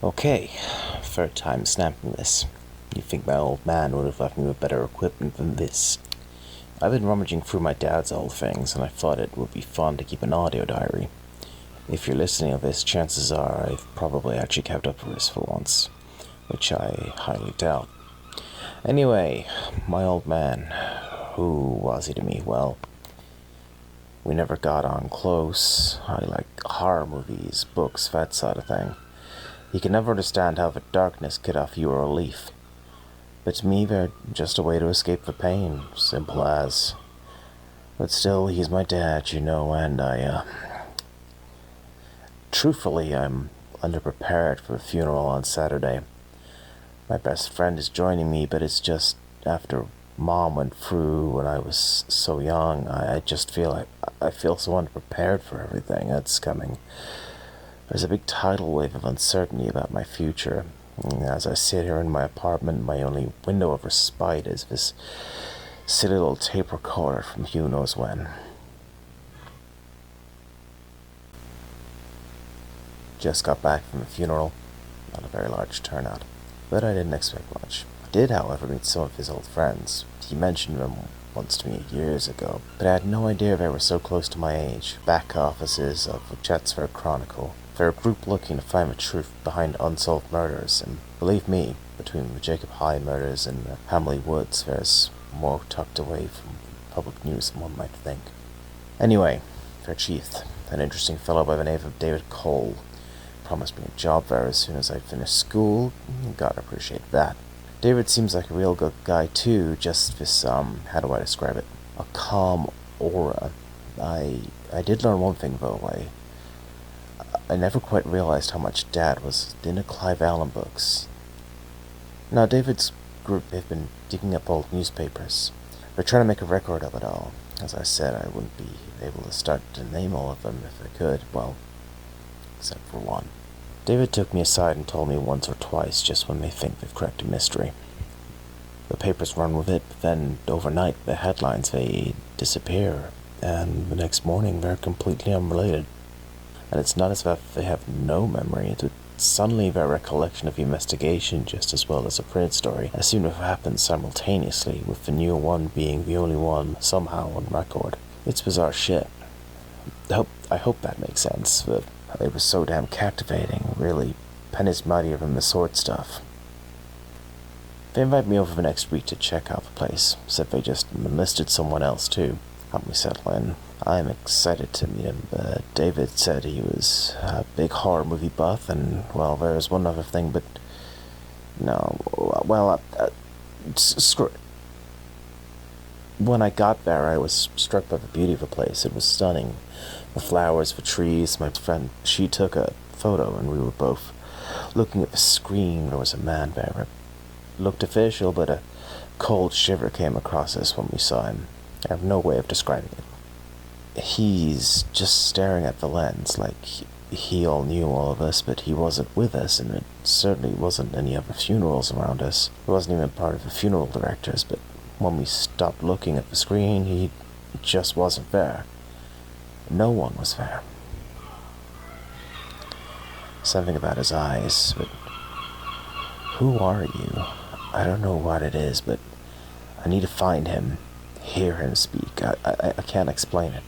Okay, third time snapping this. You'd think my old man would have left me with better equipment than this. I've been rummaging through my dad's old things, and I thought it would be fun to keep an audio diary. If you're listening to this, chances are I've probably actually kept up with this for once, which I highly doubt. Anyway, my old man, who was he to me? Well, we never got on close. I like horror movies, books, that sort of thing. He could never understand how the darkness could offer you a relief. But to me, they're just a way to escape the pain, simple as. But still, he's my dad, you know, and truthfully, I'm underprepared for the funeral on Saturday. My best friend is joining me, but it's just after Mom went through when I was so young. I just feel I feel so underprepared for everything that's coming. There's a big tidal wave of uncertainty about my future. As I sit here in my apartment, my only window of respite is this silly little tape recorder from who knows when. Just got back from the funeral. Not a very large turnout, but I didn't expect much. I did, however, meet some of his old friends. He mentioned them once to me years ago, but I had no idea they were so close to my age. Back offices of the Chatsford Chronicle. They're a group looking to find the truth behind unsolved murders, and believe me, between the Jacob High murders and the Hamleigh woods, there's more tucked away from public news than one might think. Anyway, their chief, an interesting fellow by the name of David Cole, promised me a job there as soon as I'd finished school. Gotta appreciate that. David seems like a real good guy too, just this, how do I describe it? A calm aura. I did learn one thing though, I never quite realized how much Dad was into Clive Allen books. Now, David's group have been digging up old newspapers. They're trying to make a record of it all. As I said, I wouldn't be able to start to name all of them if I could, well, except for one. David took me aside and told me once or twice just when they think they've cracked a mystery. The papers run with it, but then overnight the headlines, they disappear, and the next morning they're completely unrelated. And it's not as if they have no memory. It's suddenly their recollection of the investigation just as well as a printed story, as soon as it happens simultaneously, with the new one being the only one somehow on record. It's bizarre shit. I hope that makes sense. But it was so damn captivating, really. Penny's mightier than the sword stuff. They invited me over the next week to check out the place. Said they just enlisted someone else too. Help me settle in. I'm excited to meet him. David said he was a big horror movie buff, and, well, there's one other thing, but no, well, screw it. When I got there, I was struck by the beauty of the place. It was stunning. The flowers, the trees. My friend, she took a photo, and we were both looking at the screen. There was a man there. It looked official, but a cold shiver came across us when we saw him. I have no way of describing it. He's just staring at the lens, like he all knew all of us, but he wasn't with us, and it certainly wasn't any other funerals around us. He wasn't even part of the funeral directors, but when we stopped looking at the screen, he just wasn't there. No one was there. Something about his eyes, but who are you? I don't know what it is, but I need to find him, hear him speak. I can't explain it.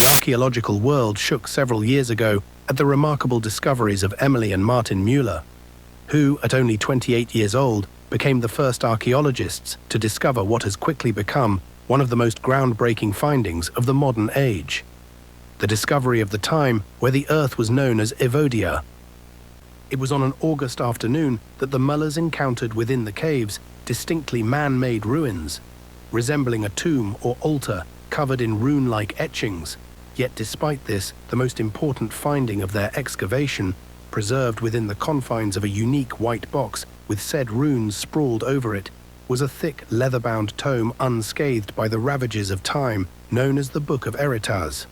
The archaeological world shook several years ago at the remarkable discoveries of Emily and Martin Mueller, who, at only 28 years old, became the first archaeologists to discover what has quickly become one of the most groundbreaking findings of the modern age. The discovery of the time where the Earth was known as Evodia. It was on an August afternoon that the Muellers encountered within the caves distinctly man-made ruins, resembling a tomb or altar covered in rune-like etchings. Yet despite this, the most important finding of their excavation, preserved within the confines of a unique white box with said runes sprawled over it, was a thick, leather-bound tome unscathed by the ravages of time, known as the Book of Eritaz.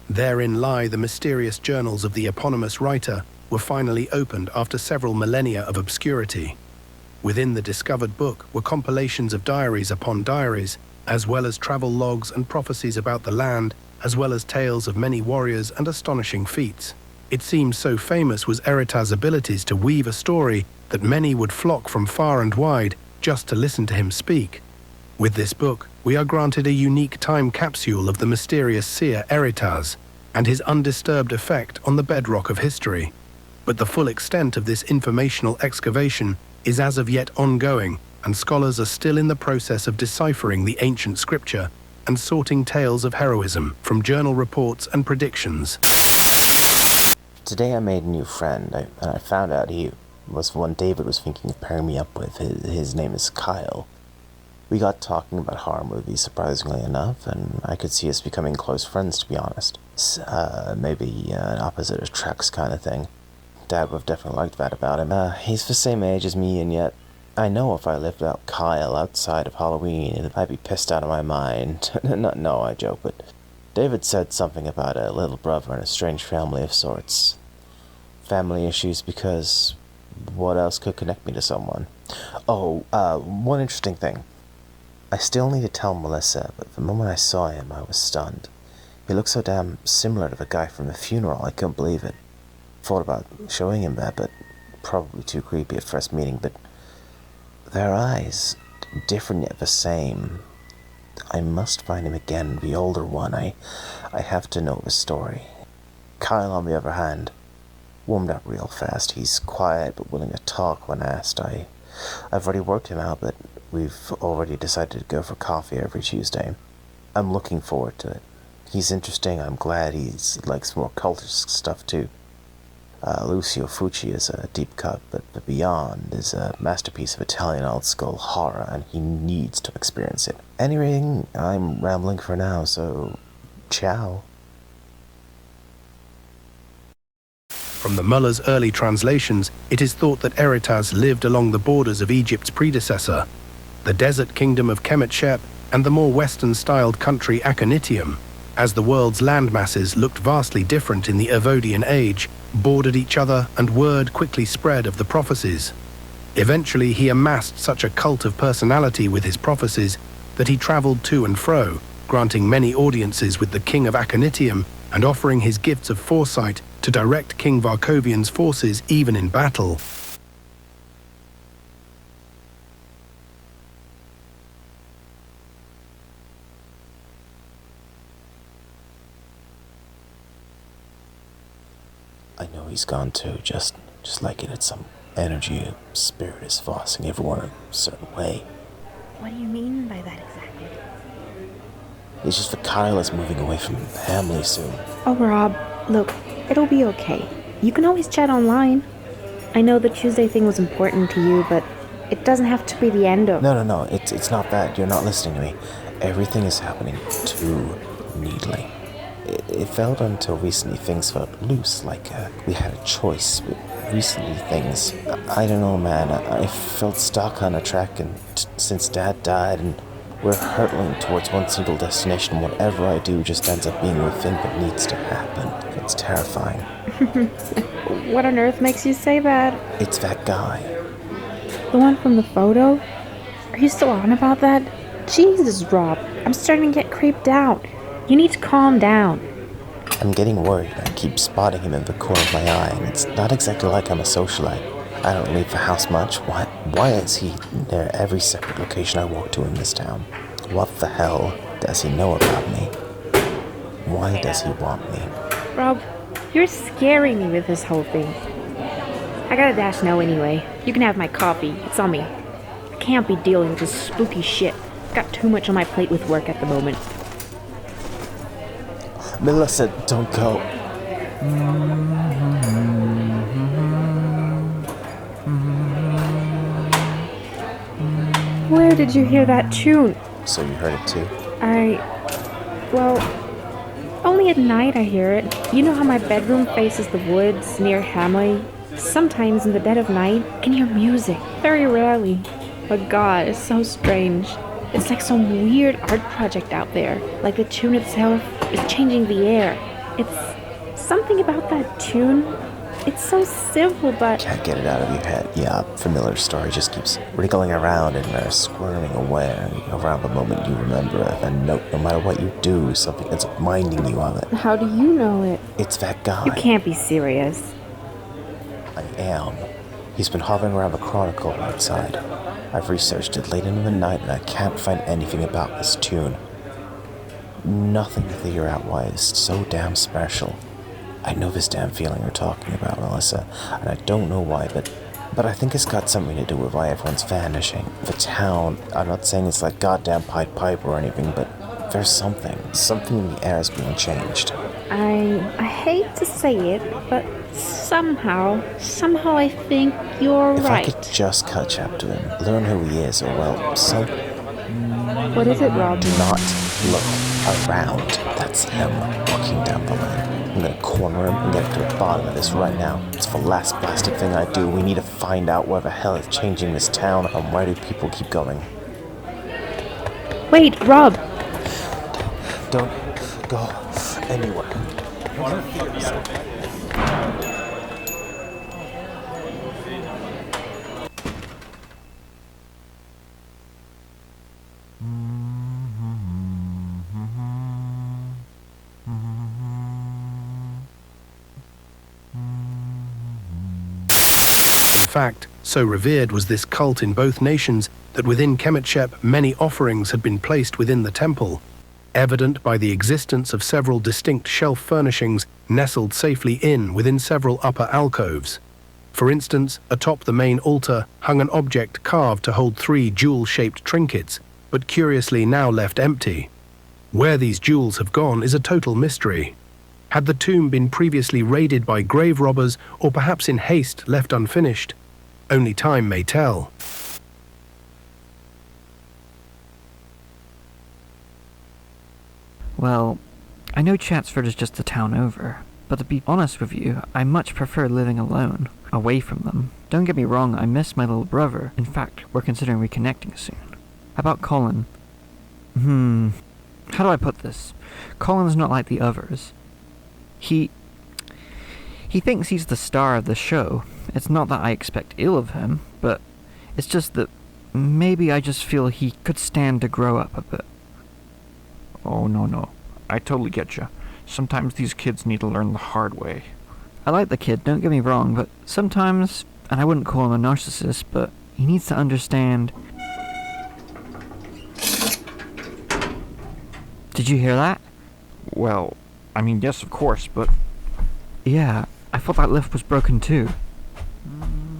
Therein lie the mysterious journals of the eponymous writer, were finally opened after several millennia of obscurity. Within the discovered book were compilations of diaries upon diaries, as well as travel logs and prophecies about the land, as well as tales of many warriors and astonishing feats. It seems so famous was Eritaz's abilities to weave a story that many would flock from far and wide just to listen to him speak. With this book, we are granted a unique time capsule of the mysterious seer Eritaz and his undisturbed effect on the bedrock of history. But the full extent of this informational excavation is as of yet ongoing, and scholars are still in the process of deciphering the ancient scripture and sorting tales of heroism from journal reports and predictions. Today I made a new friend, and I found out he was one David was thinking of pairing me up with. His name is Kyle. We got talking about horror movies, surprisingly enough, and I could see us becoming close friends, to be honest. Maybe an opposite attracts kind of thing. Dad would have definitely liked that about him. He's the same age as me, and yet I know if I left out Kyle outside of Halloween, I'd be pissed out of my mind. No, I joke, but David said something about a little brother and a strange family of sorts. Family issues, because what else could connect me to someone? Oh, one interesting thing. I still need to tell Melissa, but the moment I saw him, I was stunned. He looked so damn similar to the guy from the funeral, I couldn't believe it. Thought about showing him that, but probably too creepy at first meeting, but their eyes, different yet the same. I must find him again, the older one. I have to know the story. Kyle, on the other hand, warmed up real fast. He's quiet but willing to talk when asked. I've already worked him out, but we've already decided to go for coffee every Tuesday. I'm looking forward to it. He's interesting. I'm glad he likes more cultist stuff too. Lucio Fucci is a deep cut, but The Beyond is a masterpiece of Italian old-school horror, and he needs to experience it. Anyway, I'm rambling for now, so ciao. From the Muller's early translations, it is thought that Eritaz lived along the borders of Egypt's predecessor, the desert kingdom of Kemetshep, and the more western-styled country Achanitium. As the world's landmasses looked vastly different in the Evodian age, bordered each other, and word quickly spread of the prophecies. Eventually, he amassed such a cult of personality with his prophecies that he traveled to and fro, granting many audiences with the king of Achanitium and offering his gifts of foresight to direct King Varkovian's forces even in battle. I know he's gone too, just like it had some energy, a spirit is forcing everyone a certain way. What do you mean by that exactly? It's just that Kyle is moving away from Hamleigh soon. Oh, Rob, look, it'll be okay. You can always chat online. I know the Tuesday thing was important to you, but it doesn't have to be the end of... No, it's not that. You're not listening to me. Everything is happening too neatly. It felt until recently things felt loose, like we had a choice. But recently things, I don't know, man. I felt stuck on a track, and since Dad died, and we're hurtling towards one single destination. Whatever I do just ends up being the thing that needs to happen. It's terrifying. What on earth makes you say that? It's that guy. The one from the photo? Are you still on about that? Jesus, Rob, I'm starting to get creeped out. You need to calm down. I'm getting worried. I keep spotting him in the corner of my eye, and it's not exactly like I'm a socialite. I don't leave the house much. Why is he near every separate location I walk to in this town? What the hell does he know about me? Why does he want me? Rob, you're scaring me with this whole thing. I gotta dash now anyway. You can have my coffee. It's on me. I can't be dealing with this spooky shit. Got too much on my plate with work at the moment. Melissa, don't go. Where did you hear that tune? So you heard it too? Well, only at night I hear it. You know how my bedroom faces the woods near Hamleigh? Sometimes in the dead of night, I can hear music. Very rarely. But God, it's so strange. It's like some weird art project out there. Like the tune itself is changing the air. It's something about that tune. It's so simple, but Can't get it out of your head. Yeah, familiar story just keeps wriggling around in there, squirming away around the moment you remember it. And no matter what you do, something ends up reminding you of it. how do you know it? It's that guy. You can't be serious. I am. He's been hovering around the Chronicle outside. I've researched it late into the night and I can't find anything about this tune. Nothing to figure out why it's so damn special. I know this damn feeling you're talking about, Melissa, and I don't know why, but I think it's got something to do with why everyone's vanishing. The town, I'm not saying it's like goddamn Pied Piper or anything, but there's something in the air is being changed. I hate to say it, but somehow I think you're If right. I could just catch up to him, learn who he is, or well, some... What is it, Rob? Do not look around. That's him walking down the lane. I'm gonna corner him and get to the bottom of this right now. It's the last blasted thing I do. We need to find out where the hell is changing this town and why do people keep going. Wait, Rob! Don't go anywhere. In fact, so revered was this cult in both nations that within Kemetshep many offerings had been placed within the temple, evident by the existence of several distinct shelf furnishings nestled safely within several upper alcoves. For instance, atop the main altar hung an object carved to hold 3 jewel-shaped trinkets, but curiously now left empty. Where these jewels have gone is a total mystery. Had the tomb been previously raided by grave robbers or perhaps in haste left unfinished? Only time may tell. Well, I know Chatsford is just a town over, but to be honest with you, I much prefer living alone, away from them. Don't get me wrong, I miss my little brother. In fact, we're considering reconnecting soon. How about Colin? How do I put this? Colin's not like the others. He thinks he's the star of the show. It's not that I expect ill of him, but it's just that maybe I just feel he could stand to grow up a bit. Oh, no. I totally get you. Sometimes these kids need to learn the hard way. I like the kid, don't get me wrong, but sometimes, and I wouldn't call him a narcissist, but he needs to understand. Did you hear that? Well, I mean, yes, of course, but... Yeah, I thought that lift was broken too.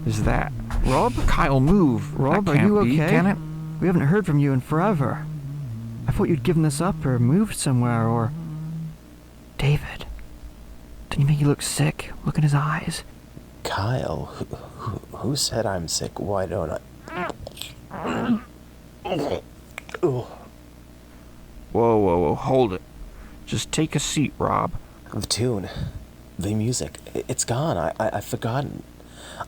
Is that... Rob? Kyle, move! Rob, That are you can't be, okay? can it? We haven't heard from you in forever. I thought you'd given this up or moved somewhere or... David, didn't he make you look sick? Look in his eyes. Kyle, who said I'm sick? Why don't I... Whoa, hold it. Just take a seat, Rob. The tune, the music, it's gone. I've forgotten.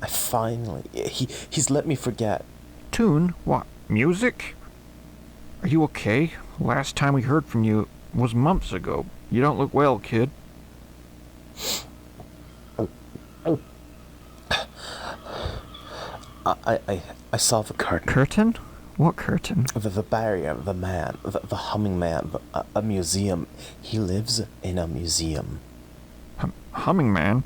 I finally... He's let me forget. Tune? What, music? Are you okay? Last time we heard from you was months ago. You don't look well, kid. I saw the curtain. Curtain? What curtain? The barrier, the man, the humming man, a museum. He lives in a museum. Humming man?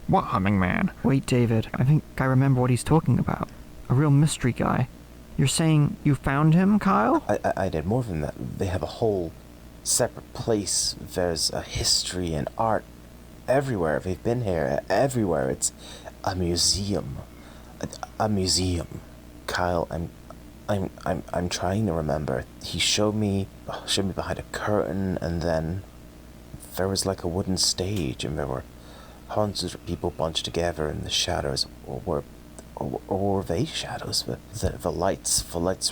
What humming man? Wait, David, I think I remember what he's talking about. A real mystery guy. You're saying you found him, Kyle? I did more than that. They have a whole separate place. There's a history and art everywhere. They've been here everywhere. It's a museum. A museum. Kyle, I'm trying to remember. He showed me behind a curtain, and then there was like a wooden stage, and there were hundreds of people bunched together in the shadows. Or were they shadows? The lights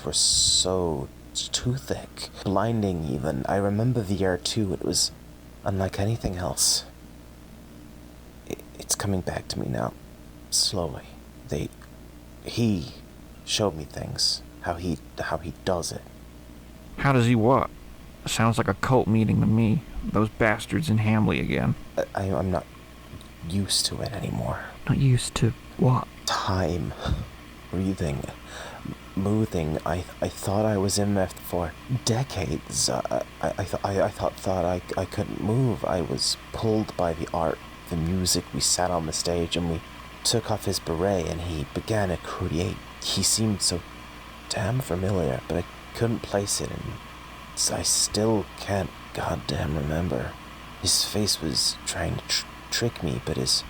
were so too thick, blinding even. I remember the air too. It was unlike anything else. It's coming back to me now, slowly. He showed me things, how he does it. How does he what? Sounds like a cult meeting to me. Those bastards in Hamleigh again. I'm not used to it anymore. Not used to what? Time, breathing, moving. I thought I was in there for decades. I thought I couldn't move. I was pulled by the art, the music. We sat on the stage and we took off his beret and he began to create. He seemed so damn familiar, but I couldn't place it, and I still can't goddamn remember. His face was trying to trick me, but his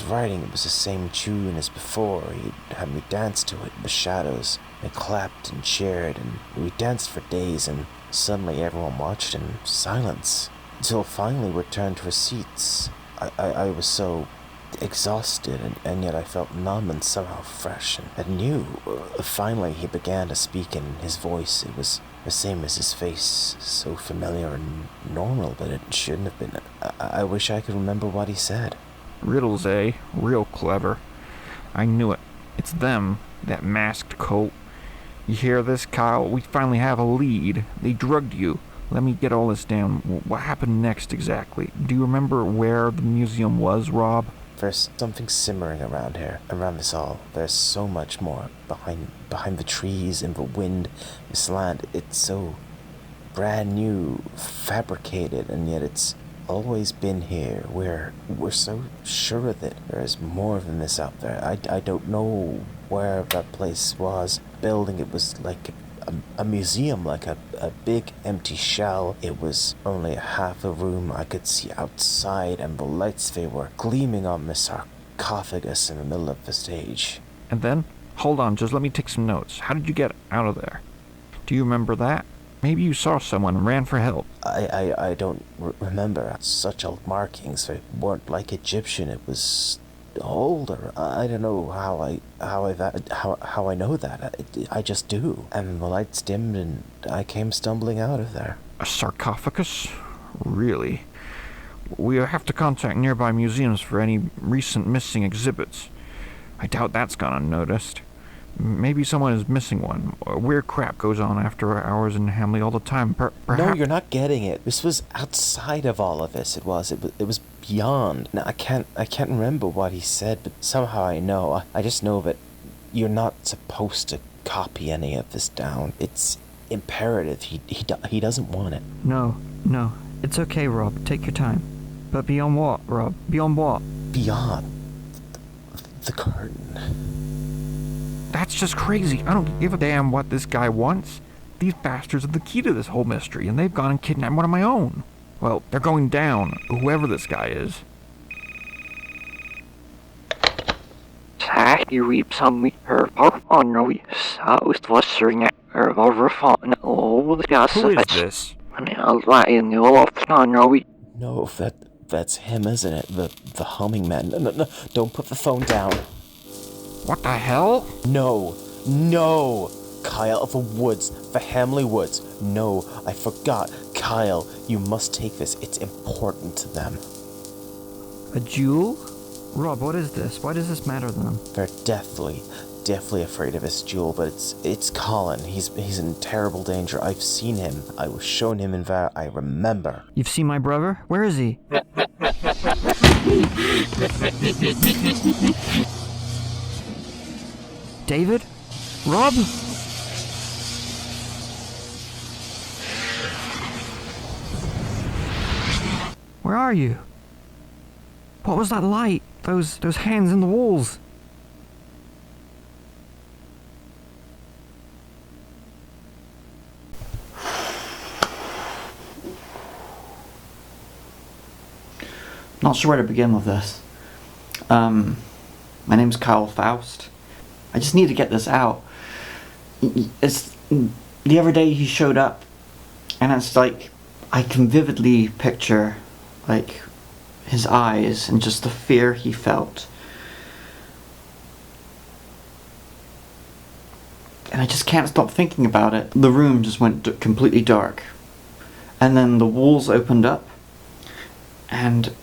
writing, it was the same tune as before. He'd had me dance to it in the shadows. I clapped and cheered, and we danced for days, and suddenly everyone watched in silence, until finally we returned to our seats. I was so exhausted, and yet I felt numb and somehow fresh and new. Finally he began to speak, and his voice, it was the same as his face, so familiar and normal, but it shouldn't have been. I wish I could remember what he said. Riddles, eh? Real clever. I knew it. It's them, that masked cult. You hear this, Kyle? We finally have a lead. They drugged you. Let me get all this down. What happened next exactly? Do you remember where the museum was, Rob? There's something simmering around here, around this all. There's so much more behind the trees and the wind. This land, it's so brand new, fabricated, and yet it's always been here. We're so sure of it. There's more than this out there. I don't know where that place was. Building, it was like a museum, like a big empty shell. It was only half a room. I could see outside, and the lights, they were gleaming on the sarcophagus in the middle of the stage. And then? Hold on, just let me take some notes. How did you get out of there? Do you remember that? Maybe you saw someone and ran for help. I don't remember. Such old markings. They weren't like Egyptian. It was older. I don't know how I know that. I just do. And the lights dimmed, and I came stumbling out of there. A sarcophagus? Really? We have to contact nearby museums for any recent missing exhibits. I doubt that's gone unnoticed. Maybe someone is missing one. Weird crap goes on after hours in Hamleigh all the time. Perhaps... No, you're not getting it. This was outside of all of this. It was beyond. Now, I can't remember what he said, but somehow I know. I just know that you're not supposed to copy any of this down. It's imperative. He doesn't want it. No. It's okay, Rob. Take your time. But beyond what, Rob? Beyond what? Beyond the curtain. That's just crazy. I don't give a damn what this guy wants. These bastards are the key to this whole mystery, and they've gone and kidnapped one of my own. Well, they're going down, whoever this guy is. Who is this? No, that's him, isn't it? The humming man. No, don't put the phone down. What the hell? No, Kyle of the woods, the Hamleigh woods. No, I forgot. Kyle, you must take this. It's important to them. A jewel? Rob, what is this? Why does this matter to them? They're deathly afraid of this jewel, but it's Colin. He's in terrible danger. I've seen him. I was shown him in there. I remember. You've seen my brother? Where is he? David? Rob? Where are you? What was that light? Those hands in the walls? Not sure where to begin with this. My name's Kyle Fowst. I just need to get this out. It's the other day he showed up, and it's like I can vividly picture like his eyes and just the fear he felt. And I just can't stop thinking about it. The room just went completely dark, and then the walls opened up, and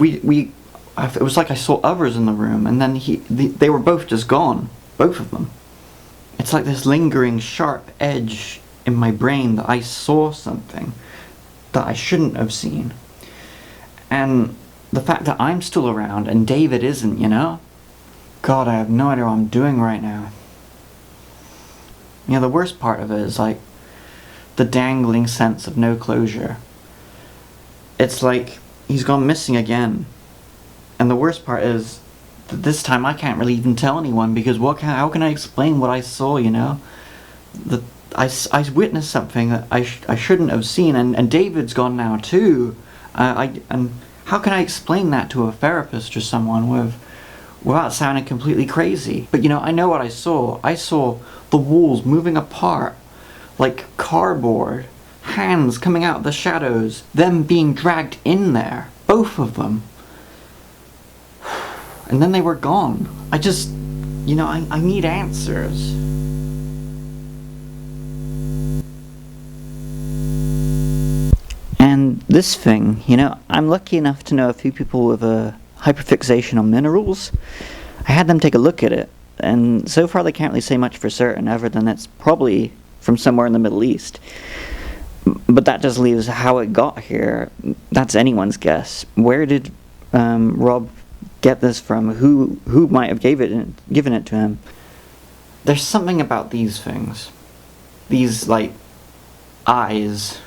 we it was like I saw others in the room, and then they were both just gone, both of them. It's like this lingering sharp edge in my brain that I saw something that I shouldn't have seen. And the fact that I'm still around and David isn't, you know? God, I have no idea what I'm doing right now. You know, the worst part of it is like the dangling sense of no closure. It's like he's gone missing again. And the worst part is that this time I can't really even tell anyone, because how can I explain what I saw, you know? I witnessed something that I shouldn't have seen, and David's gone now too. And how can I explain that to a therapist or someone without sounding completely crazy? But you know, I know what I saw. I saw the walls moving apart like cardboard, hands coming out of the shadows, them being dragged in there, both of them. And then they were gone. I just, you know, I need answers. And this thing, you know, I'm lucky enough to know a few people with a hyperfixation on minerals. I had them take a look at it, and so far they can't really say much for certain, other than it's probably from somewhere in the Middle East. But that just leaves how it got here. That's anyone's guess. Where did Rob get this from? Who might have given it to him? There's something about these things. These, like, eyes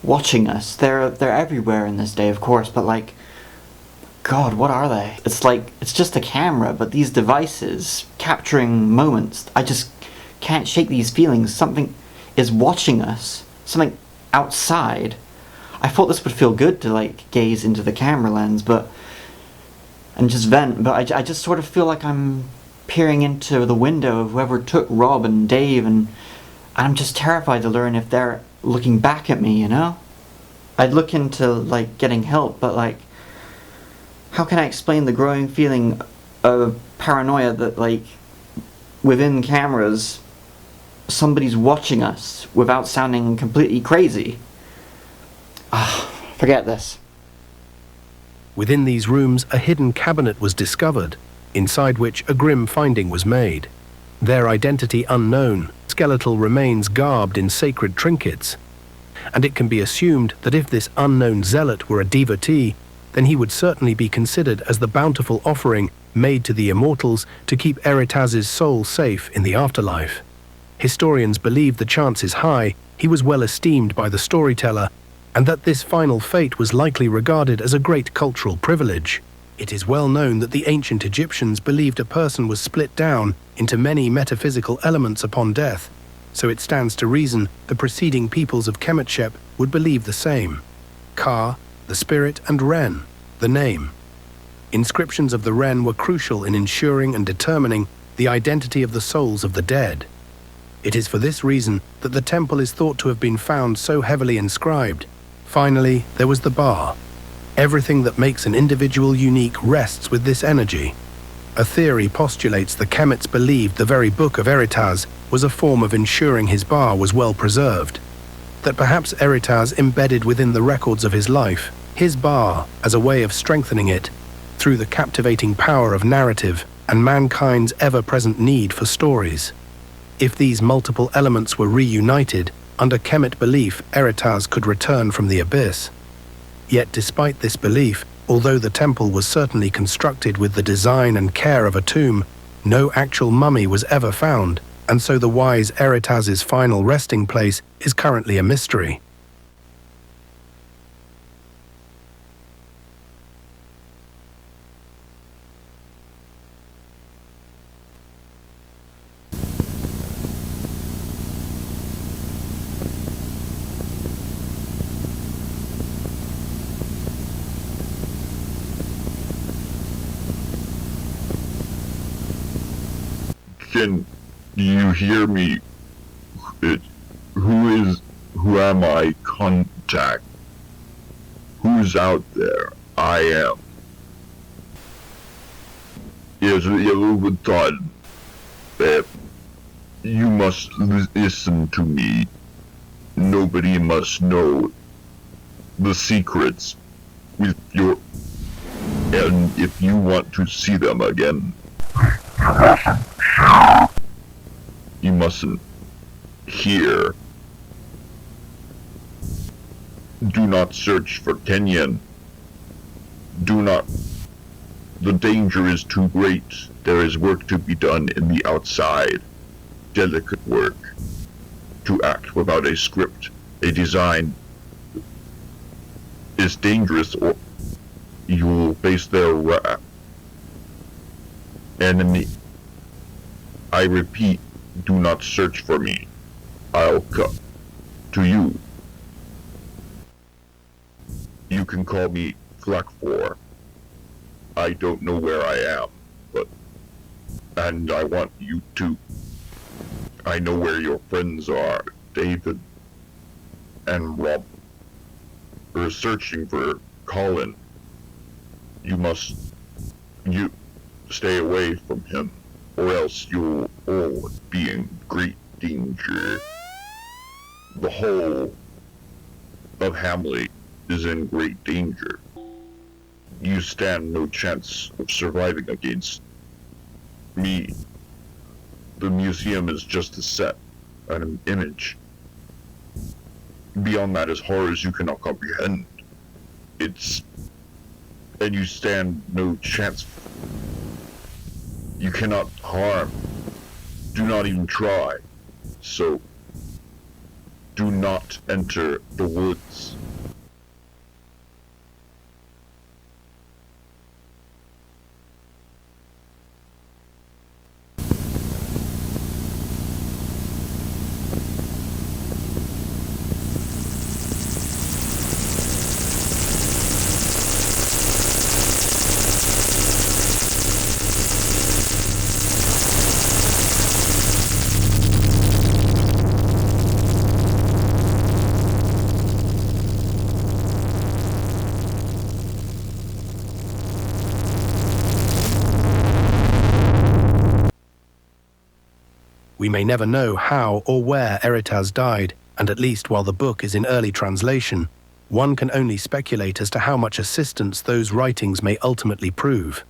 watching us. They're everywhere in this day, of course, but like, God, what are they? It's like, it's just a camera, but these devices capturing moments. I just can't shake these feelings. Something is watching us. Something outside. I thought this would feel good to like gaze into the camera lens, and just vent, but I just sort of feel like I'm peering into the window of whoever took Rob and Dave, and I'm just terrified to learn if they're looking back at me, you know? I'd look into like getting help, but like, how can I explain the growing feeling of paranoia that like within cameras somebody's watching us without sounding completely crazy? Forget this. Within these rooms, a hidden cabinet was discovered, inside which a grim finding was made. Their identity unknown, skeletal remains garbed in sacred trinkets. And it can be assumed that if this unknown zealot were a devotee, then he would certainly be considered as the bountiful offering made to the immortals to keep Eritaz's soul safe in the afterlife. Historians believe the chance is high he was well esteemed by the storyteller, and that this final fate was likely regarded as a great cultural privilege. It is well known that the ancient Egyptians believed a person was split down into many metaphysical elements upon death, so it stands to reason the preceding peoples of Kemetshep would believe the same. Ka, the spirit, and Ren, the name. Inscriptions of the Ren were crucial in ensuring and determining the identity of the souls of the dead. It is for this reason that the temple is thought to have been found so heavily inscribed. Finally, there was the bar. Everything that makes an individual unique rests with this energy. A theory postulates the Kemets believed the very Book of Eritaz was a form of ensuring his bar was well preserved. That perhaps Eritaz embedded within the records of his life, his bar as a way of strengthening it, through the captivating power of narrative and mankind's ever-present need for stories. If these multiple elements were reunited, under Kemet belief, Eritaz could return from the abyss. Yet despite this belief, although the temple was certainly constructed with the design and care of a tomb, no actual mummy was ever found, and so the wise Eritaz's final resting place is currently a mystery. Can you hear me? Who am I? Contact. Who's out there? I am. Yes, you thought that you must listen to me. Nobody must know the secrets with your, and if you want to see them again, You mustn't here. Do not search for Kenyan. Do not. The danger is too great. There is work to be done in the outside. Delicate work. To act without a script, a design, is dangerous, or you will face their wrath. Enemy. I repeat, do not search for me. I'll come to you. You can call me Flakfor. I don't know where I am, and I want you to. I know where your friends are, David and Rob. We're searching for Colin. You stay away from him, or else you'll all be in great danger. The whole of Hamleigh is in great danger. You stand no chance of surviving against me. The museum is just a set, an image. Beyond that is horrors you cannot comprehend. And you stand no chance. You cannot harm. Do not even try. So, do not enter the woods. We may never know how or where Eritaz died, and at least while the book is in early translation, one can only speculate as to how much assistance those writings may ultimately prove.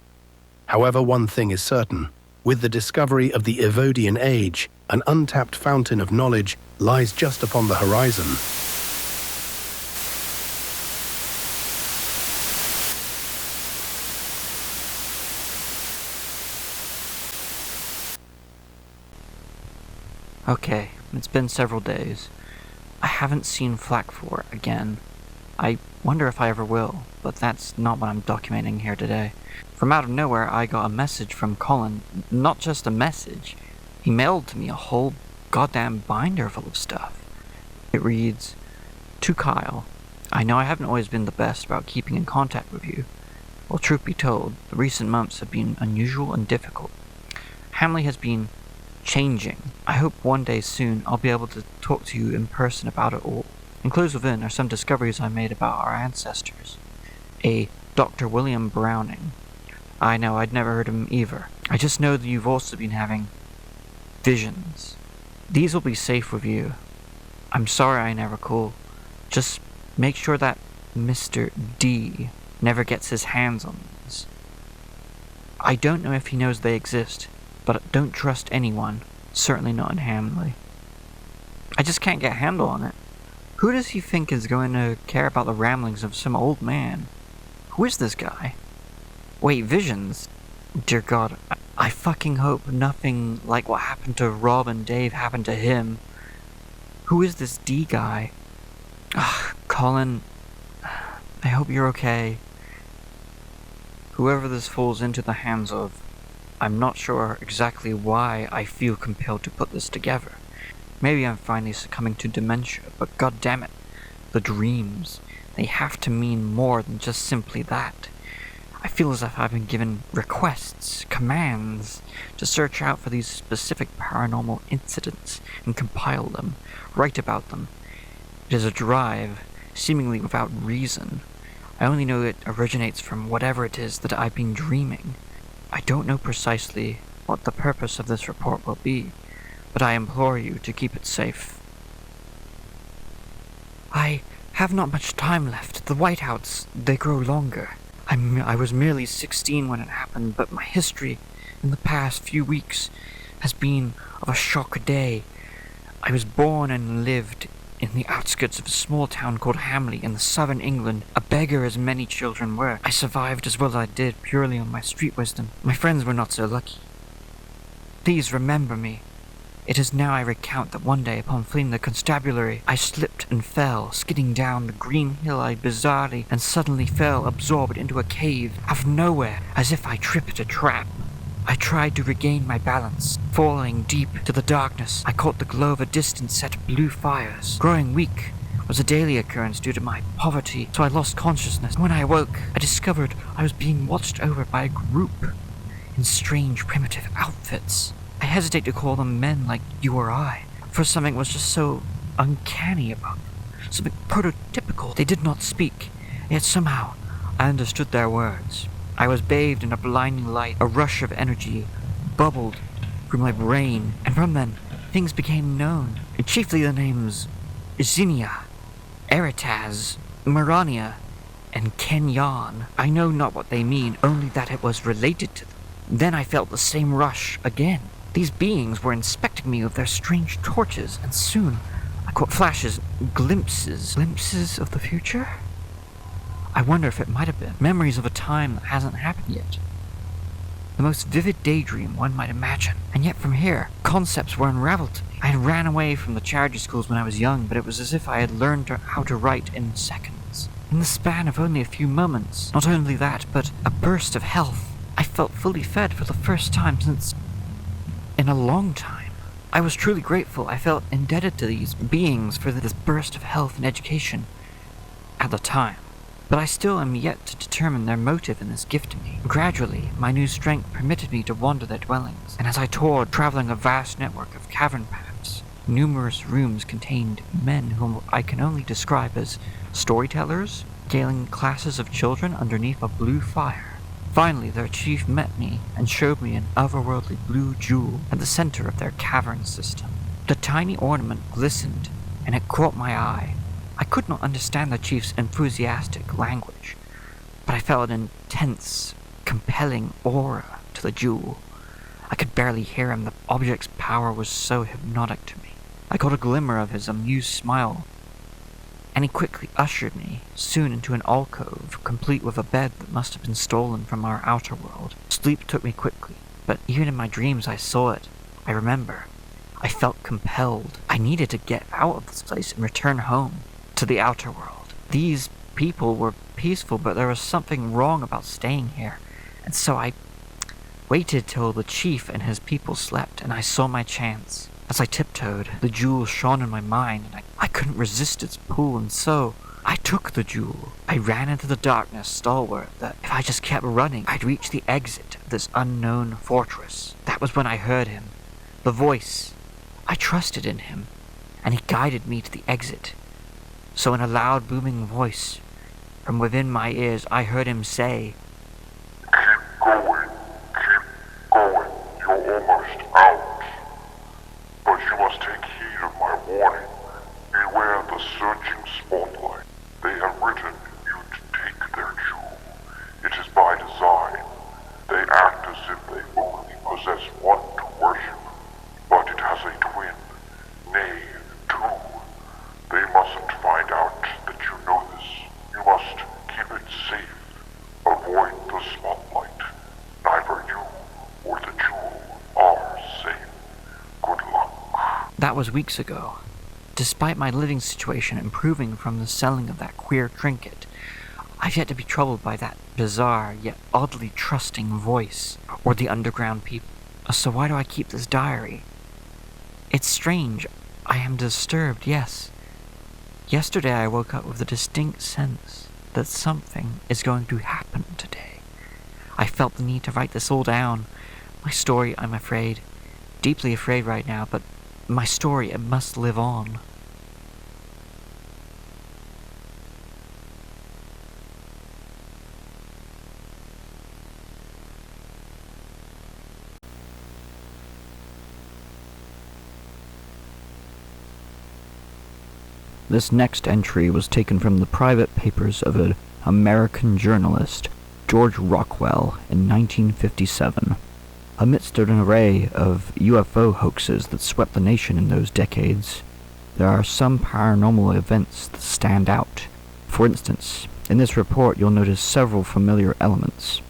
However, one thing is certain. With the discovery of the Evodian Age, an untapped fountain of knowledge lies just upon the horizon. Okay, it's been several days. I haven't seen Flakfor again. I wonder if I ever will, but that's not what I'm documenting here today. From out of nowhere, I got a message from Colin. Not just a message. He mailed to me a whole goddamn binder full of stuff. It reads, "To Kyle, I know I haven't always been the best about keeping in contact with you. Well, truth be told, the recent months have been unusual and difficult. Hamleigh has been changing. I hope one day soon I'll be able to talk to you in person about it all. Enclosed within are some discoveries I made about our ancestors. A Dr. William Browning. I know, I'd never heard of him either. I just know that you've also been having visions. These will be safe with you. I'm sorry I never call. Just make sure that Mr. D never gets his hands on these. I don't know if he knows they exist, but don't trust anyone, certainly not in Hamleigh. I just can't get a handle on it. Who does he think is going to care about the ramblings of some old man? Who is this guy? Wait, visions? Dear God, I fucking hope nothing like what happened to Rob and Dave happened to him. Who is this D guy? Colin, I hope you're okay. Whoever this falls into the hands of, I'm not sure exactly why I feel compelled to put this together. Maybe I'm finally succumbing to dementia, but goddammit, the dreams, they have to mean more than just simply that. I feel as if I've been given requests, commands, to search out for these specific paranormal incidents and compile them, write about them. It is a drive, seemingly without reason. I only know it originates from whatever it is that I've been dreaming. I don't know precisely what the purpose of this report will be, but I implore you to keep it safe. I have not much time left. The whiteouts, they grow longer. I was merely 16 when it happened, but my history in the past few weeks has been of a shock day. I was born and lived in the outskirts of a small town called Hamleigh in the southern England, a beggar as many children were. I survived as well as I did purely on my street wisdom. My friends were not so lucky. Please remember me. It is now I recount that one day, upon fleeing the constabulary, I slipped and fell, skidding down the green hill I bizarrely and suddenly fell, absorbed into a cave, out of nowhere, as if I tripped a trap. I tried to regain my balance. Falling deep to the darkness, I caught the glow of a distant set of blue fires. Growing weak was a daily occurrence due to my poverty, so I lost consciousness. When I awoke, I discovered I was being watched over by a group in strange primitive outfits. I hesitate to call them men like you or I, for something was just so uncanny about them, something prototypical. They did not speak, yet somehow I understood their words. I was bathed in a blinding light. A rush of energy bubbled through my brain, and from then, things became known. Chiefly the names Zinnia, Eritaz, Marania, and Kenyan. I know not what they mean, only that it was related to them. Then I felt the same rush again. These beings were inspecting me with their strange torches, and soon I caught flashes, glimpses of the future? I wonder if it might have been memories of a time that hasn't happened yet. The most vivid daydream one might imagine. And yet from here, concepts were unraveled to me. I had ran away from the charity schools when I was young, but it was as if I had learned how to write in seconds. In the span of only a few moments. Not only that, but a burst of health. I felt fully fed for the first time since in a long time. I was truly grateful. I felt indebted to these beings for this burst of health and education at the time. But I still am yet to determine their motive in this gift to me. Gradually, my new strength permitted me to wander their dwellings, and as I toured, traveling a vast network of cavern paths, numerous rooms contained men whom I can only describe as storytellers, galing classes of children underneath a blue fire. Finally, their chief met me and showed me an otherworldly blue jewel at the center of their cavern system. The tiny ornament glistened, and it caught my eye. I could not understand the chief's enthusiastic language, but I felt an intense, compelling aura to the jewel. I could barely hear him. The object's power was so hypnotic to me. I caught a glimmer of his amused smile, and he quickly ushered me soon into an alcove, complete with a bed that must have been stolen from our outer world. Sleep took me quickly, but even in my dreams I saw it. I remember. I felt compelled. I needed to get out of this place and return home, to the outer world. These people were peaceful, but there was something wrong about staying here, and so I waited till the chief and his people slept, and I saw my chance. As I tiptoed, the jewel shone in my mind, and I couldn't resist its pull, and so I took the jewel. I ran into the darkness, stalwart that if I just kept running, I'd reach the exit of this unknown fortress. That was when I heard him. The voice. I trusted in him, and he guided me to the exit. So in a loud, booming voice, from within my ears, I heard him say, Keep going, you're almost out. But you must take heed of my warning. Beware the searching spotlight. They have written you to take their jewel. It is by design. They act as if they only possess one to worship, but it has a twin, nay, two. They mustn't find out that you know this. You must keep it safe. Avoid the spotlight. Neither you or the jewel are safe. Good luck. That was weeks ago. Despite my living situation improving from the selling of that queer trinket, I've yet to be troubled by that bizarre yet oddly trusting voice, or the underground people. So why do I keep this diary? It's strange. I am disturbed, yes. Yesterday I woke up with a distinct sense that something is going to happen today. I felt the need to write this all down. My story, I'm afraid. Deeply afraid right now, but my story, it must live on. This next entry was taken from the private papers of an American journalist, George Rockwell, in 1957. Amidst an array of UFO hoaxes that swept the nation in those decades, there are some paranormal events that stand out. For instance, in this report you'll notice several familiar elements.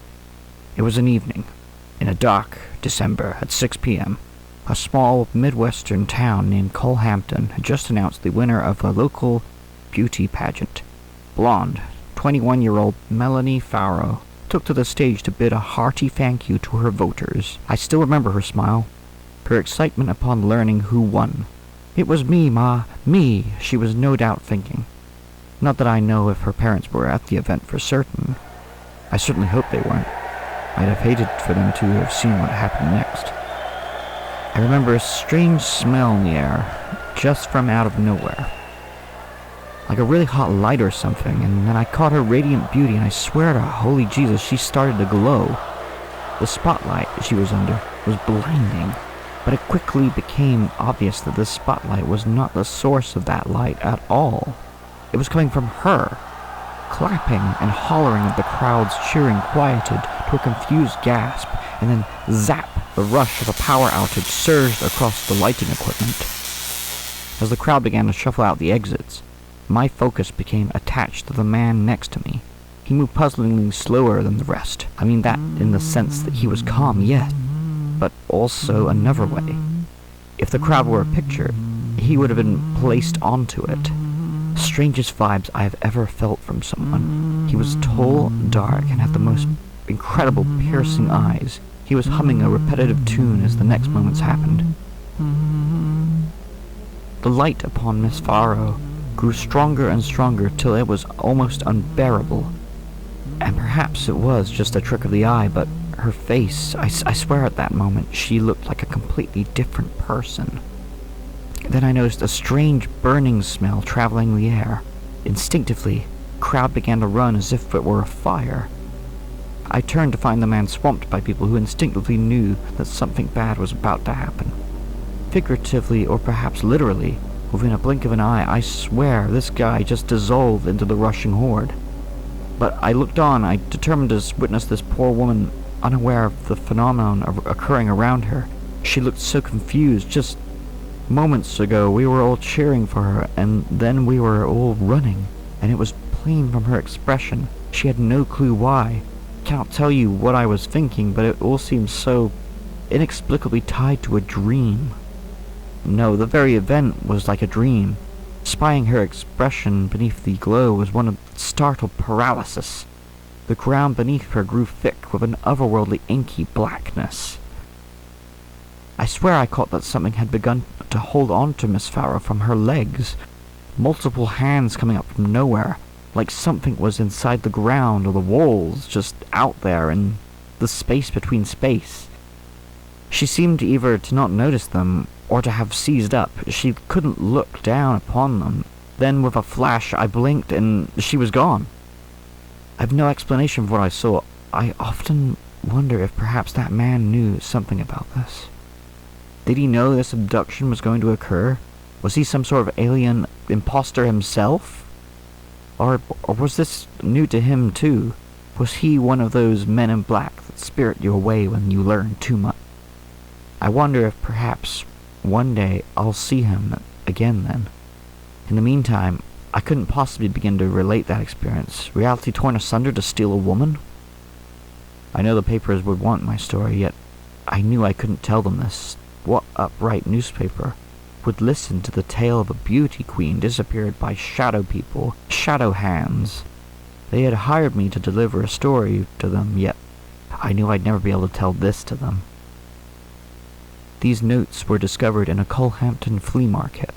It was an evening, in a dark December at 6 p.m. A small Midwestern town named Colehampton had just announced the winner of the local beauty pageant. Blonde, 21-year-old Melanie Fowst took to the stage to bid a hearty thank you to her voters. I still remember her smile, her excitement upon learning who won. "It was me, Ma, me," she was no doubt thinking. Not that I know if her parents were at the event for certain. I certainly hope they weren't. I'd have hated for them to have seen what happened next. I remember a strange smell in the air, just from out of nowhere. Like a really hot light or something, and then I caught her radiant beauty, and I swear to holy Jesus, she started to glow. The spotlight she was under was blinding, but it quickly became obvious that the spotlight was not the source of that light at all. It was coming from her. Clapping and hollering of the crowd's cheering quieted to a confused gasp, and then zap, the rush of a power outage surged across the lighting equipment. As the crowd began to shuffle out the exits, my focus became attached to the man next to me. He moved puzzlingly slower than the rest. I mean that in the sense that he was calm, yes, but also another way. If the crowd were a picture, he would have been placed onto it. Strangest vibes I have ever felt from someone. He was tall, dark, and had the most incredible piercing eyes. He was humming a repetitive tune as the next moments happened. The light upon Miss Fowst grew stronger and stronger till it was almost unbearable. And perhaps it was just a trick of the eye, but her face, I swear at that moment, she looked like a completely different person. Then I noticed a strange burning smell traveling the air. Instinctively, the crowd began to run as if it were a fire. I turned to find the man swamped by people who instinctively knew that something bad was about to happen. Figuratively, or perhaps literally, within a blink of an eye, I swear this guy just dissolved into the rushing horde. But I looked on, I determined to witness this poor woman, unaware of the phenomenon occurring around her. She looked so confused. Just moments ago we were all cheering for her, and then we were all running, and it was plain from her expression. She had no clue why. I cannot tell you what I was thinking, but it all seemed so inexplicably tied to a dream. No, the very event was like a dream. Spying her expression beneath the glow was one of startled paralysis. The ground beneath her grew thick with an otherworldly inky blackness. I swear I caught that something had begun to hold on to Miss Fowst from her legs. Multiple hands coming up from nowhere, like something was inside the ground or the walls, just out there in the space between space. She seemed either to not notice them, or to have seized up. She couldn't look down upon them. Then with a flash I blinked and she was gone. I have no explanation for what I saw. I often wonder if perhaps that man knew something about this. Did he know this abduction was going to occur? Was he some sort of alien imposter himself? Or was this new to him too? Was he one of those men in black that spirit you away when you learn too much? I wonder if perhaps one day I'll see him again then. In the meantime, I couldn't possibly begin to relate that experience. Reality torn asunder to steal a woman? I know the papers would want my story, yet I knew I couldn't tell them this. What upright newspaper would listen to the tale of a beauty queen disappeared by shadow people, shadow hands? They had hired me to deliver a story to them, yet I knew I'd never be able to tell this to them. These notes were discovered in a Colehampton flea market.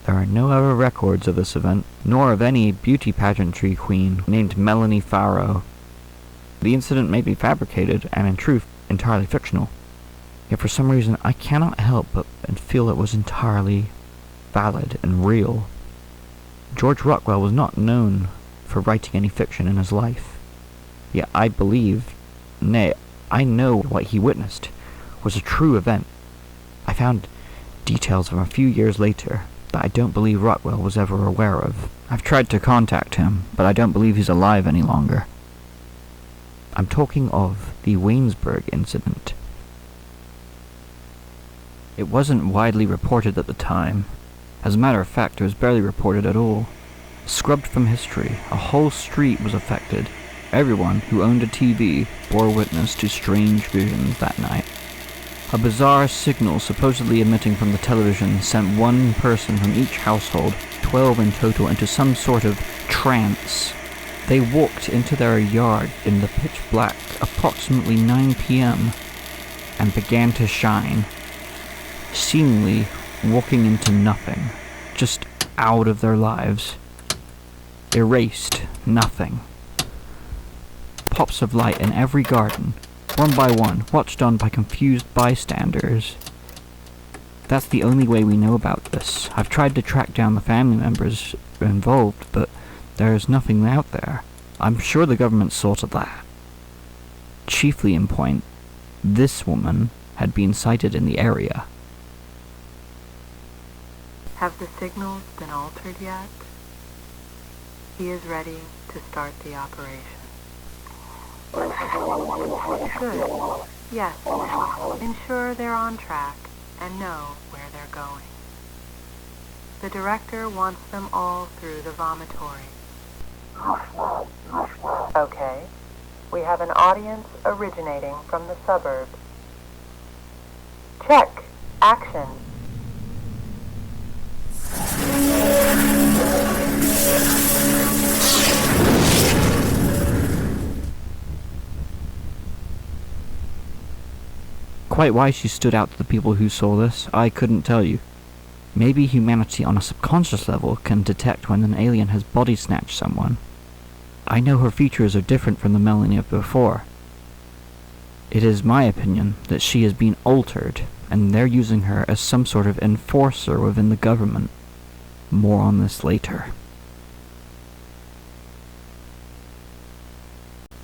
There are no other records of this event, nor of any beauty pageantry queen named Melanie Fowst. The incident may be fabricated, and in truth, entirely fictional. Yet for some reason I cannot help but feel it was entirely valid and real. George Rockwell was not known for writing any fiction in his life. Yet I believe, nay, I know what he witnessed was a true event. I found details from a few years later that I don't believe Rockwell was ever aware of. I've tried to contact him, but I don't believe he's alive any longer. I'm talking of the Waynesburg incident. It wasn't widely reported at the time. As a matter of fact, it was barely reported at all. Scrubbed from history, a whole street was affected. Everyone who owned a TV bore witness to strange visions that night. A bizarre signal supposedly emitting from the television sent one person from each household, 12 in total, into some sort of trance. They walked into their yard in the pitch black, approximately 9 p.m., and began to shine, seemingly walking into nothing, just out of their lives. Erased nothing. Pops of light in every garden, one by one, watched on by confused bystanders. That's the only way we know about this. I've tried to track down the family members involved, but there's nothing out there. I'm sure the government sorted that. Chiefly in point, this woman had been sighted in the area. Have the signals been altered yet? He is ready to start the operation. Good. Yes. Ensure they're on track and know where they're going. The director wants them all through the vomitory. Okay. We have an audience originating from the suburbs. Check. Action. Quite why she stood out to the people who saw this, I couldn't tell you. Maybe humanity on a subconscious level can detect when an alien has body-snatched someone. I know her features are different from the Melanie of before. It is my opinion that she has been altered, and they're using her as some sort of enforcer within the government. More on this later.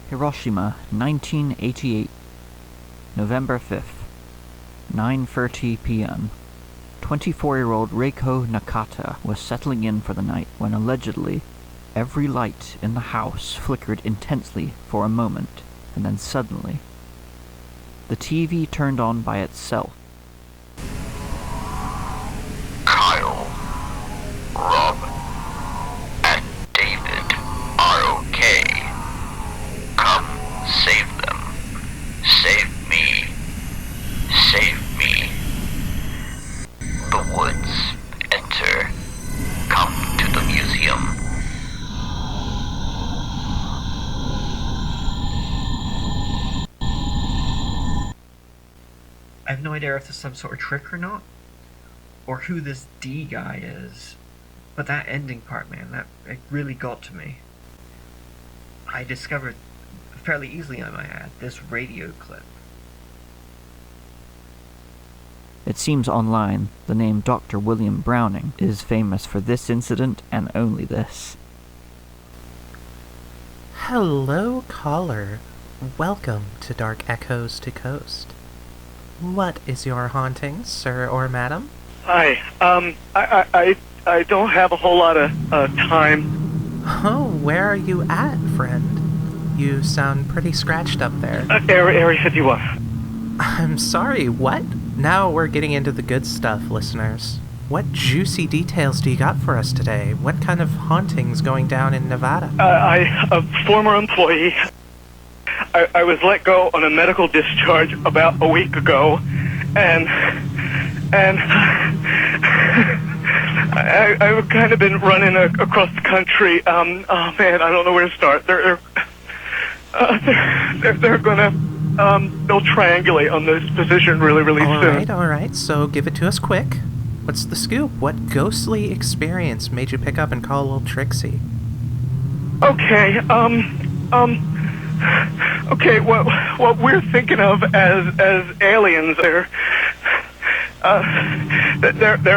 Hiroshima, 1988. November 5th. 9:30 p.m. 24-year-old Reiko Nakata was settling in for the night when allegedly every light in the house flickered intensely for a moment, and then suddenly the TV turned on by itself. Kyle, Rob, and David are okay. Come save them. Save me. Save me. The woods. Enter. Come to the museum. I have no idea if this is some sort of trick or not, or who this D guy is. But that ending part, man, it really got to me. I discovered fairly easily, I might add, this radio clip. It seems online the name Dr. William Browning is famous for this incident and only this. Hello, caller. Welcome to Dark Echoes to Coast. What is your haunting, sir or madam? Hi. I don't have a whole lot of time. Oh, where are you at, friend? You sound pretty scratched up there. Area 51. I'm sorry, what? Now we're getting into the good stuff, listeners. What juicy details do you got for us today? What kind of hauntings going down in Nevada? A former employee. I was let go on a medical discharge about a week ago, and I've kind of been running across the country. Oh man, I don't know where to start. They're gonna they'll triangulate on this position really soon. All right. So give it to us quick. What's the scoop? What ghostly experience made you pick up and call a little Trixie? Okay. Okay. What we're thinking of as aliens, they're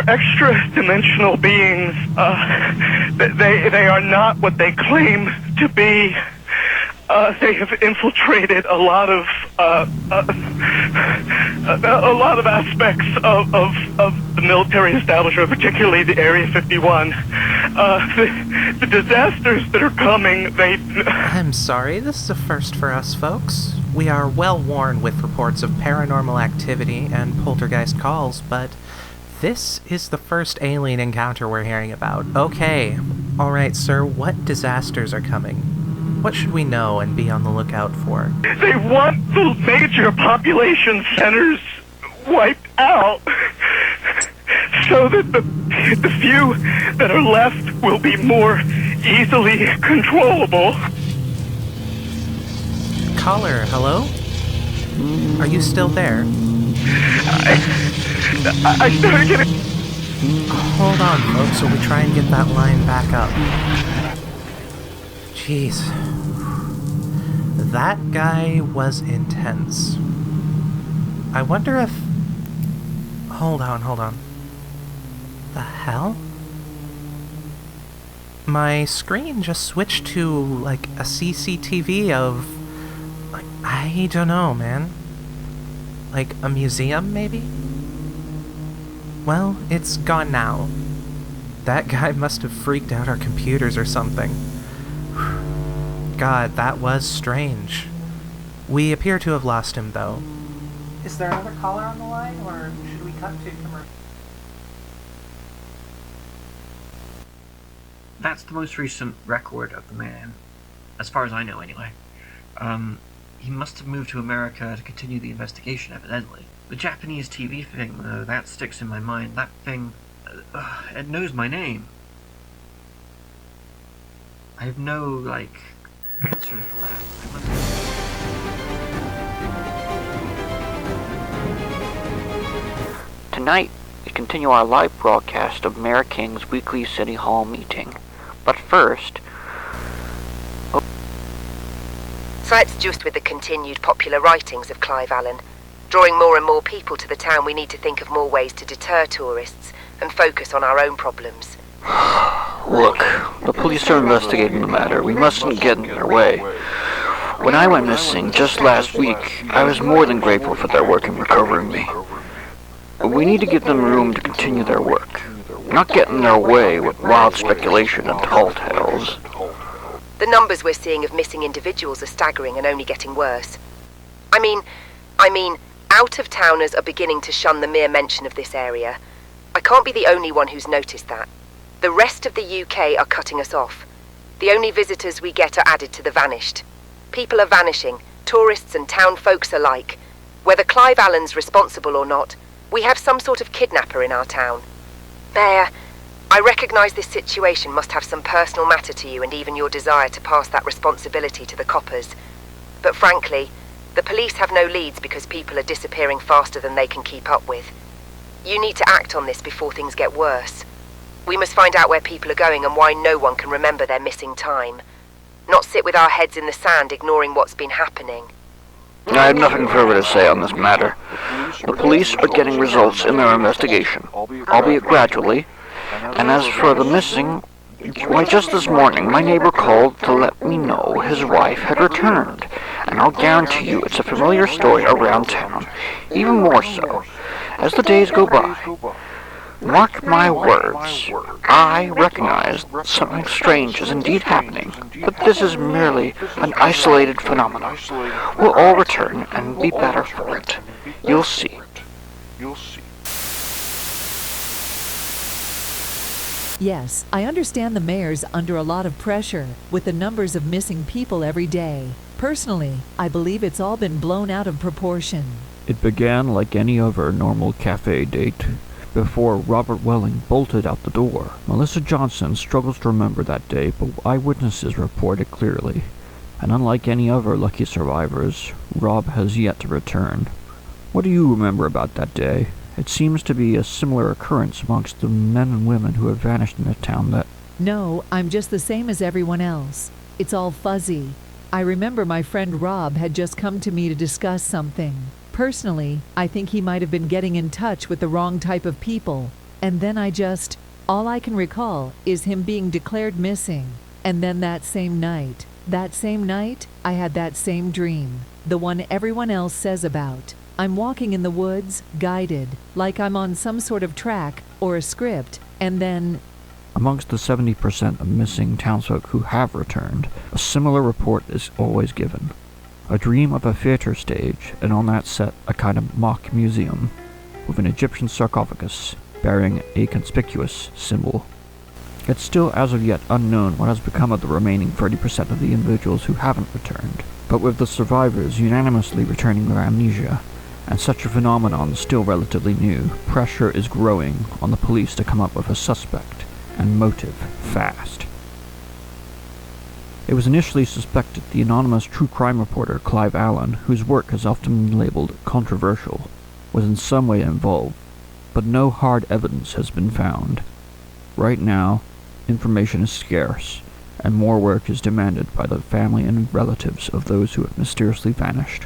extra-dimensional beings. They are not what they claim to be. They have infiltrated a lot of aspects of the military establishment, particularly the Area 51. The disasters that are coming, I'm sorry, this is a first for us, folks. We are well worn with reports of paranormal activity and poltergeist calls, but this is the first alien encounter we're hearing about. Okay, alright, sir, what disasters are coming? What should we know and be on the lookout for? They want the major population centers wiped out so that the few that are left will be more easily controllable. Caller, hello? Are you still there? I started getting... Hold on, folks, while we try and get that line back up. Jeez. That guy was intense. I wonder if... Hold on. The hell? My screen just switched to, like, a CCTV of... like, I don't know, man. Like, a museum, maybe? Well, it's gone now. That guy must have freaked out our computers or something. God, that was strange. We appear to have lost him, though. Is there another caller on the line, or should we cut to commercial? That's the most recent record of the man, as far as I know anyway. He must have moved to America to continue the investigation, evidently. The Japanese TV thing, though, that sticks in my mind. That thing, it knows my name. I have no, answer for that. Tonight, we continue our live broadcast of Mayor King's weekly City Hall meeting. But first... That's just with the continued popular writings of Clive Allen. Drawing more and more people to the town, we need to think of more ways to deter tourists and focus on our own problems. Look, the police are investigating the matter. We mustn't get in their way. When I went missing just last week, I was more than grateful for their work in recovering me. We need to give them room to continue their work, not get in their way with wild speculation and tall tales. The numbers we're seeing of missing individuals are staggering and only getting worse. I mean, out-of-towners are beginning to shun the mere mention of this area. I can't be the only one who's noticed that. The rest of the UK are cutting us off. The only visitors we get are added to the vanished. People are vanishing, tourists and town folks alike. Whether Clive Allen's responsible or not, we have some sort of kidnapper in our town. Mayor, I recognise this situation must have some personal matter to you and even your desire to pass that responsibility to the coppers. But frankly, the police have no leads because people are disappearing faster than they can keep up with. You need to act on this before things get worse. We must find out where people are going and why no one can remember their missing time. Not sit with our heads in the sand ignoring what's been happening. I have nothing further to say on this matter. The police are getting results in their investigation, albeit gradually. And as for the missing, why, just this morning, my neighbor called to let me know his wife had returned. And I'll guarantee you it's a familiar story around town, even more so, as the days go by. Mark my words, I recognize that something strange is indeed happening, but this is merely an isolated phenomenon. We'll all return and be better for it. You'll see. Yes, I understand the mayor's under a lot of pressure with the numbers of missing people every day. Personally, I believe it's all been blown out of proportion. It began like any other normal cafe date, before Robert Welling bolted out the door. Melissa Johnson struggles to remember that day, but eyewitnesses report it clearly. And unlike any other lucky survivors, Rob has yet to return. What do you remember about that day? It seems to be a similar occurrence amongst the men and women who have vanished in the town that... No, I'm just the same as everyone else. It's all fuzzy. I remember my friend Rob had just come to me to discuss something. Personally, I think he might have been getting in touch with the wrong type of people. And then all I can recall is him being declared missing. And then that same night, I had that same dream. The one everyone else says about. I'm walking in the woods, guided, like I'm on some sort of track or a script, and then... Amongst the 70% of missing townsfolk who have returned, a similar report is always given. A dream of a theater stage, and on that set a kind of mock museum, with an Egyptian sarcophagus bearing a conspicuous symbol. It's still as of yet unknown what has become of the remaining 30% of the individuals who haven't returned, but with the survivors unanimously returning with amnesia, and such a phenomenon still relatively new, pressure is growing on the police to come up with a suspect and motive fast. It was initially suspected the anonymous true crime reporter Clive Allen, whose work has often been labeled controversial, was in some way involved, but no hard evidence has been found. Right now, information is scarce, and more work is demanded by the family and relatives of those who have mysteriously vanished.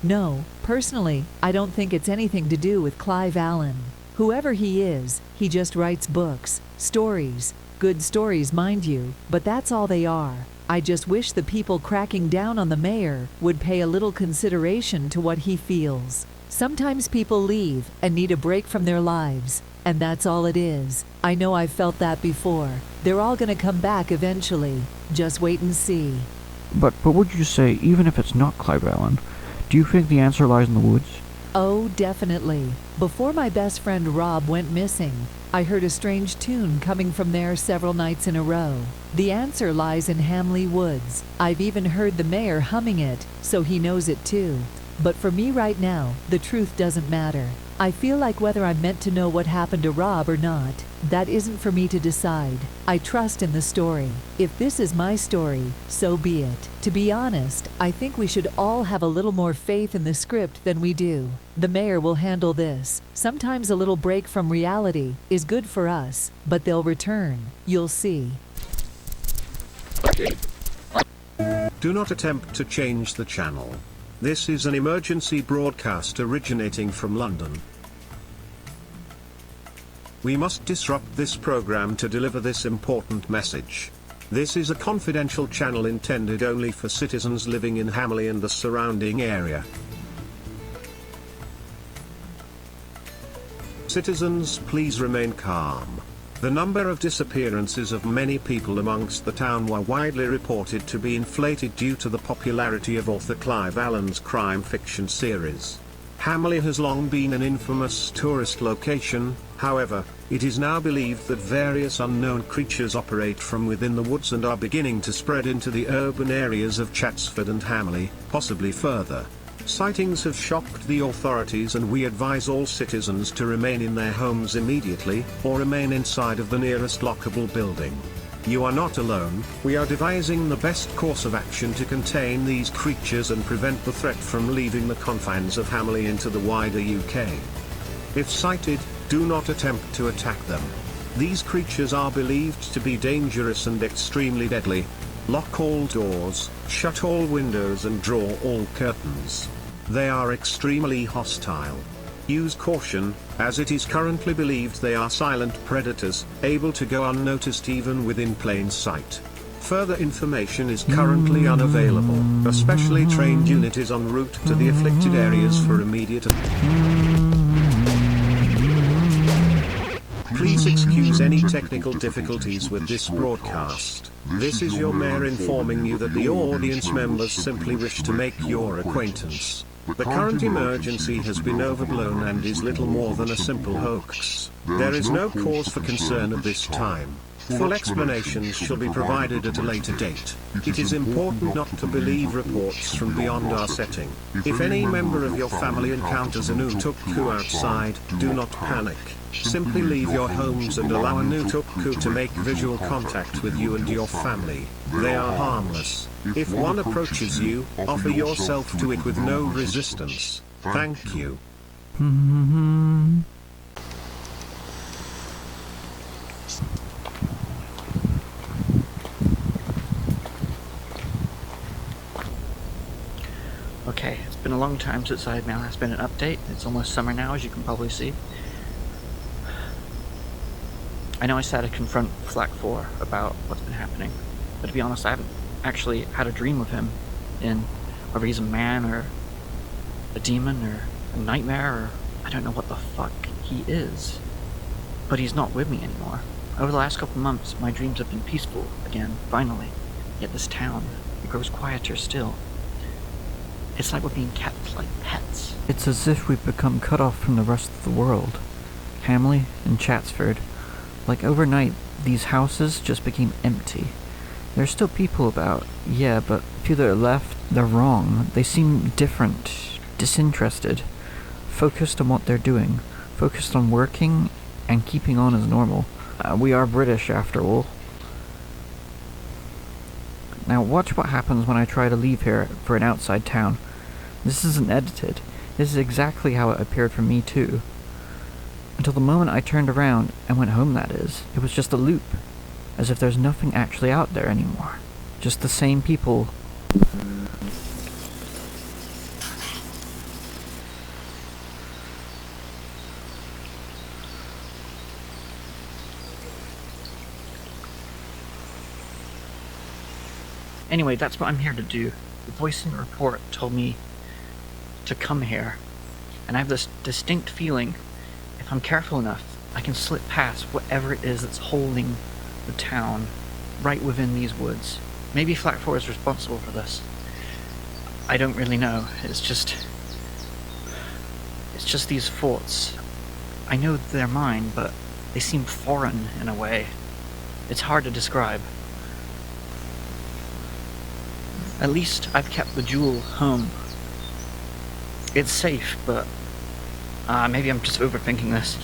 No, personally, I don't think it's anything to do with Clive Allen. Whoever he is, he just writes books, stories. Good stories, mind you, but that's all they are. I just wish the people cracking down on the mayor would pay a little consideration to what he feels. Sometimes people leave and need a break from their lives, and that's all it is. I know I've felt that before. They're all gonna come back eventually. Just wait and see. But would you say, even if it's not Clive Allen, do you think the answer lies in the woods? Oh, definitely. Before my best friend Rob went missing, I heard a strange tune coming from there several nights in a row. The answer lies in Hamleigh Woods. I've even heard the mayor humming it, so he knows it too. But for me right now, the truth doesn't matter. I feel like whether I'm meant to know what happened to Rob or not, that isn't for me to decide. I trust in the story. If this is my story, so be it. To be honest, I think we should all have a little more faith in the script than we do. The mayor will handle this. Sometimes a little break from reality is good for us, but they'll return. You'll see. Do not attempt to change the channel. This is an emergency broadcast originating from London. We must disrupt this program to deliver this important message. This is a confidential channel intended only for citizens living in Hamleigh and the surrounding area. Citizens, please remain calm. The number of disappearances of many people amongst the town were widely reported to be inflated due to the popularity of author Clive Allen's crime fiction series. Hamleigh has long been an infamous tourist location, however, it is now believed that various unknown creatures operate from within the woods and are beginning to spread into the urban areas of Chatsford and Hamleigh, possibly further. Sightings have shocked the authorities, and we advise all citizens to remain in their homes immediately, or remain inside of the nearest lockable building. You are not alone. We are devising the best course of action to contain these creatures and prevent the threat from leaving the confines of Hamleigh into the wider UK. If sighted, do not attempt to attack them. These creatures are believed to be dangerous and extremely deadly. Lock all doors, shut all windows and draw all curtains. They are extremely hostile. Use caution, as it is currently believed they are silent predators, able to go unnoticed even within plain sight. Further information is currently unavailable. A specially trained unit is en route to the afflicted areas for immediate. Please excuse any technical difficulties with this broadcast. This is your mayor informing you that the audience members simply wish to make your acquaintance. The current emergency has been overblown and is little more than a simple hoax. There is no cause for concern at this time. Full explanations shall be provided at a later date. It is important not to believe reports from beyond our setting. If any member of your family encounters a Nutukku outside, do not panic. Simply leave your homes and allow a Nutukku to make visual contact with you and your family. They are harmless. If one approaches you, offer yourself to it with no resistance. Thank you. Okay, it's been a long time since I've now last been an update. It's almost summer now, as you can probably see. I know I said I'd confront Flakfor about what's been happening, but to be honest, I haven't actually had a dream of him, in whether he's a man or a demon or a nightmare or I don't know what the fuck he is. But he's not with me anymore. Over the last couple months, my dreams have been peaceful again, finally. Yet this town, it grows quieter still. It's like we're being kept like pets. It's as if we've become cut off from the rest of the world. Hamleigh and Chatsford. Like overnight, these houses just became empty. There's still people about, yeah, but a few that are left, they're wrong. They seem different, disinterested, focused on what they're doing, focused on working and keeping on as normal. We are British, after all. Now watch what happens when I try to leave here for an outside town. This isn't edited. This is exactly how it appeared for me too. Until the moment I turned around and went home, that is. It was just a loop. As if there's nothing actually out there anymore. Just the same people. Anyway, that's what I'm here to do. The voice in the report told me to come here. And I have this distinct feeling, if I'm careful enough, I can slip past whatever it is that's holding the town right within these woods. Maybe Flakfor is responsible for this. I don't really know. It's just these thoughts. I know they're mine, but they seem foreign in a way. It's hard to describe. At least I've kept the jewel home. It's safe, but maybe I'm just overthinking this.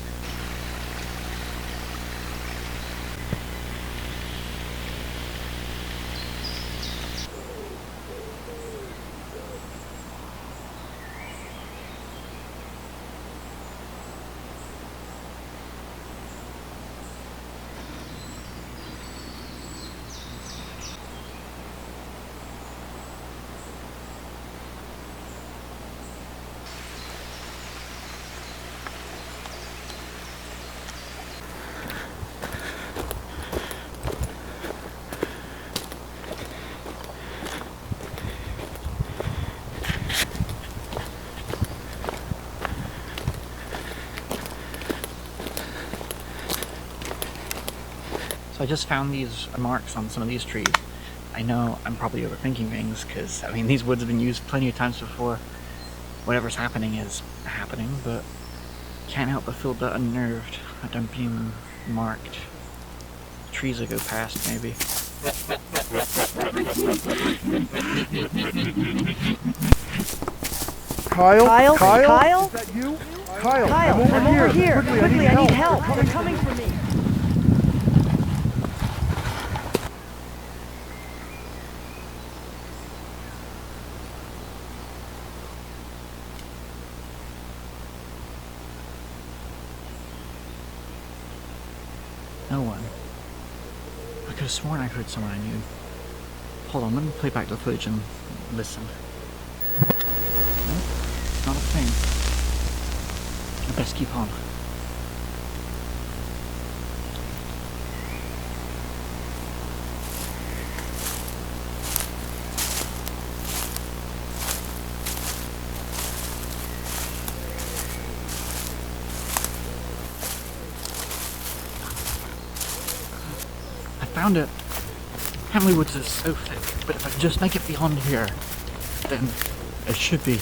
So I just found these marks on some of these trees. I know I'm probably overthinking things, because, I mean, these woods have been used plenty of times before. Whatever's happening is happening, but can't help but feel a bit unnerved that I'm being marked. Trees that go past, maybe. Kyle? Kyle? Kyle? Is that you? Kyle, Kyle, I'm over here. Quickly, I need help. They're They're coming for me. No one. I could have sworn I heard someone I knew. Hold on, let me play back the footage and listen. No, not a thing. I best keep on. Found it. Hamleigh Woods is so thick, but if I can just make it beyond here, then it should be.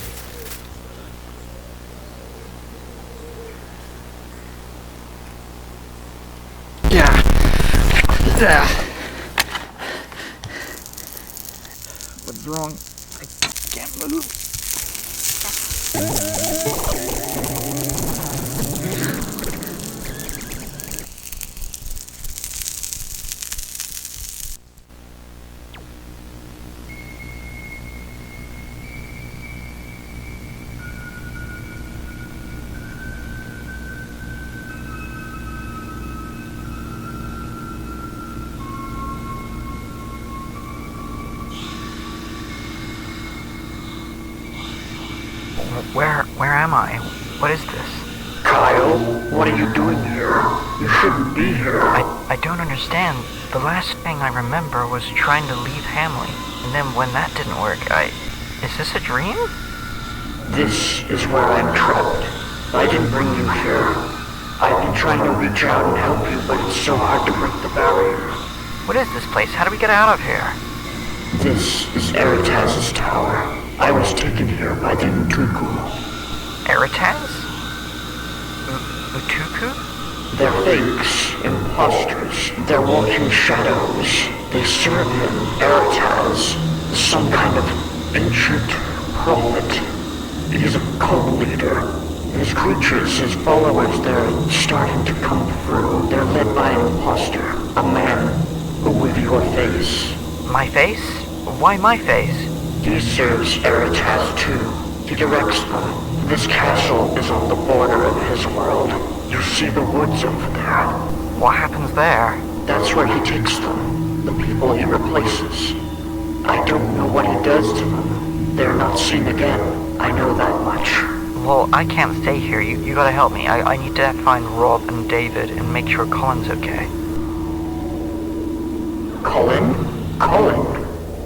Yeah. What's wrong? I can't move. Where am I? What is this? Kyle, what are you doing here? You shouldn't be here. I don't understand. The last thing I remember was trying to leave Hamleigh, and then when that didn't work, Is this a dream? This is where I'm trapped. I didn't bring you here. I've been trying to reach out and help you, but it's so hard to break the barriers. What is this place? How do we get out of here? This is Eritaz's tower. I was taken here by the Utuku. Eritaz? Utuku? They're fakes, imposters. They're walking shadows. They serve him, Eritaz, some kind of ancient prophet. He's a cult leader. His creatures, his followers, they're starting to come through. They're led by an imposter, a man with your face. My face? Why my face? He serves Eritaz too. He directs them. This castle is on the border of his world. You see the woods over there? What happens there? That's where he takes them. The people he replaces. I don't know what he does to them. They're not seen again. I know that much. Well, I can't stay here. You gotta help me. I need to find Rob and David and make sure Colin's okay. Colin?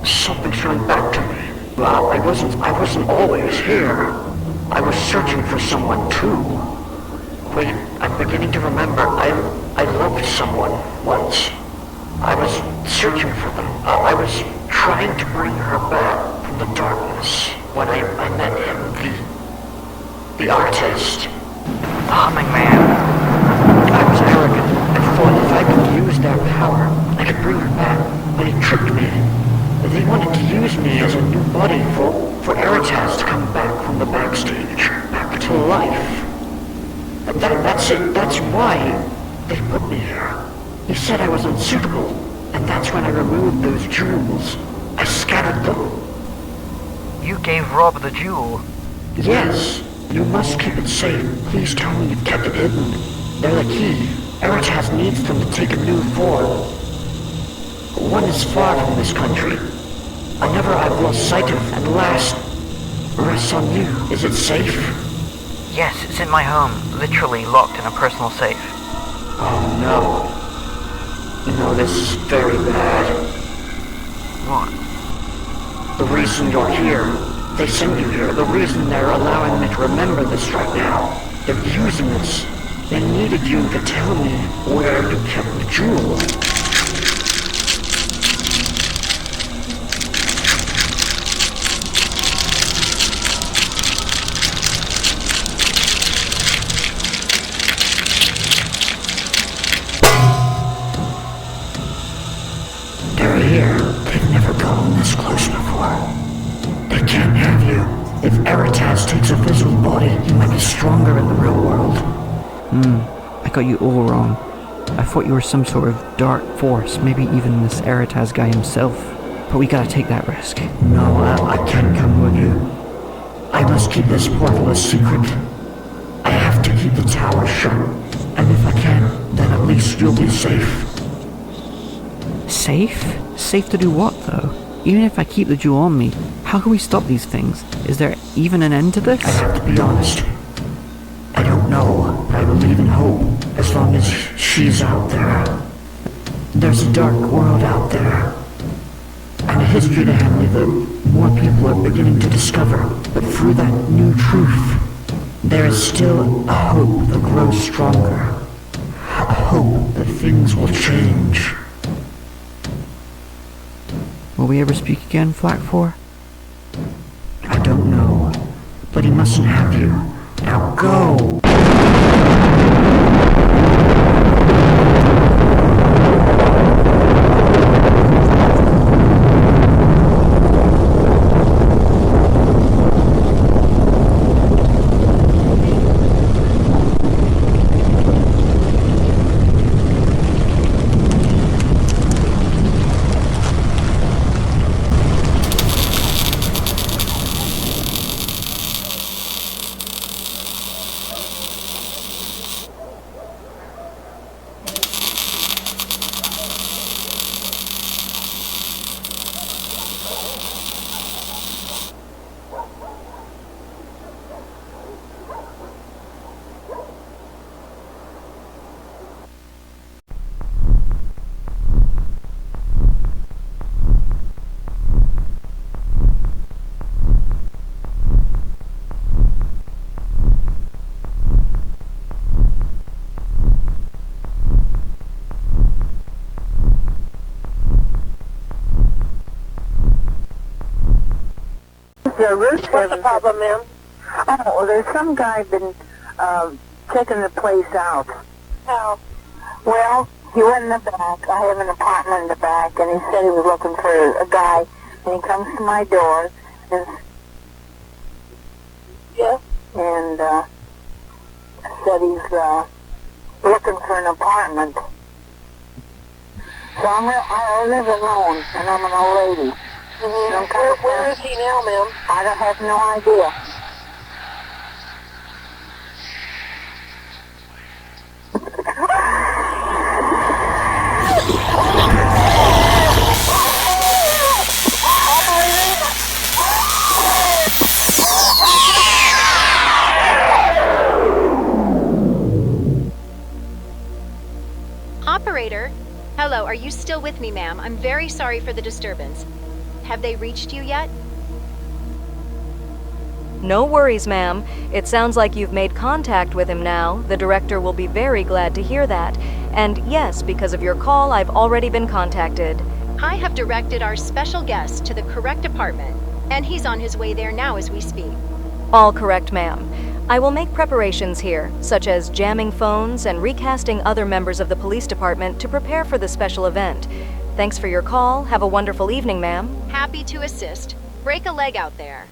Something's coming back to me. Well, I wasn't always here. I was searching for someone too. Wait, I'm beginning to remember. I loved someone once. I was searching for them. I was trying to bring her back from the darkness when I met him, the artist. The humming man. I was arrogant. I thought if I could use their power, I could bring her back, but he tricked me. They wanted to use me as a new body for Eritaz to come back from the Backstage, back to life. That's it. That's why they put me here. They said I was unsuitable, and that's when I removed those jewels. I scattered them. You gave Rob the jewel? Yes. You must keep it safe. Please tell me you've kept it hidden. They're the key. Eritaz needs them to take a new form. One is far from this country. Another I've lost sight of, and last rests on you. Is it safe? Yes, it's in my home, literally locked in a personal safe. Oh no. No, this is very bad. What? The reason you're here, they send you here. The reason they're allowing me to remember this right now, they're using this. They needed you to tell me where you kept the jewel. They've never gone this close before. They can't have you. If Eritaz takes a physical body, you might be stronger in the real world. I got you all wrong. I thought you were some sort of dark force, maybe even this Eritaz guy himself. But we gotta take that risk. No, I can't come with you. I must keep this portal a secret. I have to keep the tower shut. And if I can, then at least you'll be safe. Safe? Safe to do what, though? Even if I keep the jewel on me, how can we stop these things? Is there even an end to this? I have to be honest. I don't know, but I believe in hope, as long as she's out there. There's a dark world out there, and a history to Hamleigh that more people are beginning to discover. But through that new truth, there is still a hope that grows stronger. A hope that things will change. Will we ever speak again, Flakfor? I don't know, but he mustn't have you. Now go! the root service. What's the problem, ma'am? Oh, well, there's some guy been checking the place out. Oh. Well, he went in the back. I have an apartment in the back, and he said he was looking for a guy, and he comes to my door, and said he's looking for an apartment. So I live alone, and I'm an old lady. Mm-hmm. Where is he now, ma'am? I don't have no idea. Operator? Hello, are you still with me, ma'am? I'm very sorry for the disturbance. Have they reached you yet? No worries, ma'am. It sounds like you've made contact with him now. The director will be very glad to hear that. And yes, because of your call, I've already been contacted. I have directed our special guest to the correct apartment, and he's on his way there now as we speak. All correct, ma'am. I will make preparations here, such as jamming phones and recasting other members of the police department to prepare for the special event. Thanks for your call. Have a wonderful evening, ma'am. Happy to assist. Break a leg out there.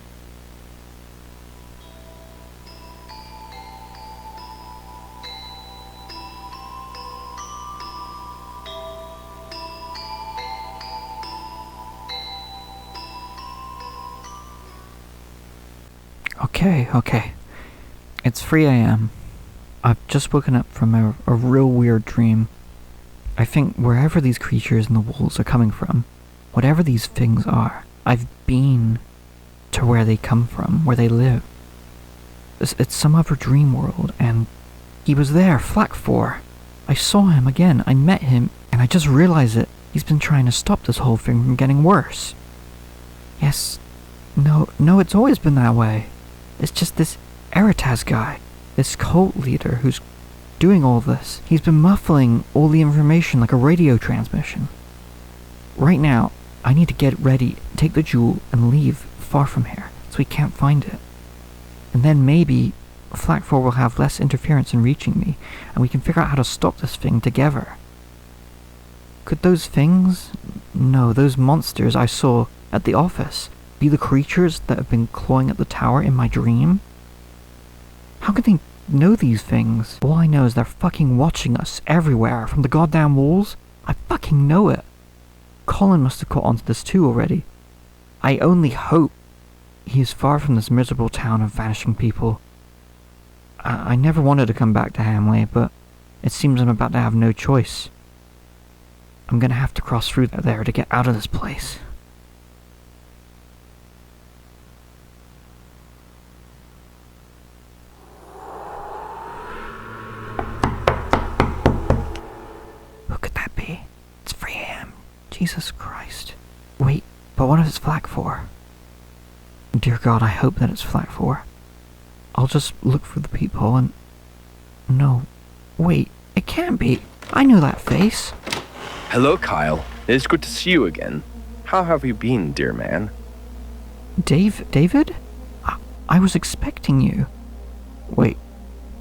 Okay. It's 3 a.m. I've just woken up from a real weird dream. I think wherever these creatures in the walls are coming from, whatever these things are, I've been to where they come from, where they live. It's some other dream world, and he was there, Flakfor. I saw him again, I met him, and I just realized that he's been trying to stop this whole thing from getting worse. Yes, no, it's always been that way. It's just this Eritaz guy, this cult leader who's doing all this. He's been muffling all the information like a radio transmission. Right now, I need to get ready, take the jewel, and leave far from here, so we can't find it. And then maybe Flakfor will have less interference in reaching me, and we can figure out how to stop this thing together. Could those things, no, those monsters I saw at the office, be the creatures that have been clawing at the tower in my dream? How could they know these things? All I know is they're fucking watching us everywhere, from the goddamn walls. I fucking know it. Colin must have caught onto this too already. I only hope he is far from this miserable town of vanishing people. I never wanted to come back to Hamleigh, but it seems I'm about to have no choice. I'm gonna have to cross through there to get out of this place. Jesus Christ. Wait, but what if it's Flakfor? Dear God, I hope that it's Flakfor. I'll just look for the people and... No. Wait, it can't be. I know that face. Hello, Kyle. It's good to see you again. How have you been, dear man? David? I was expecting you. Wait,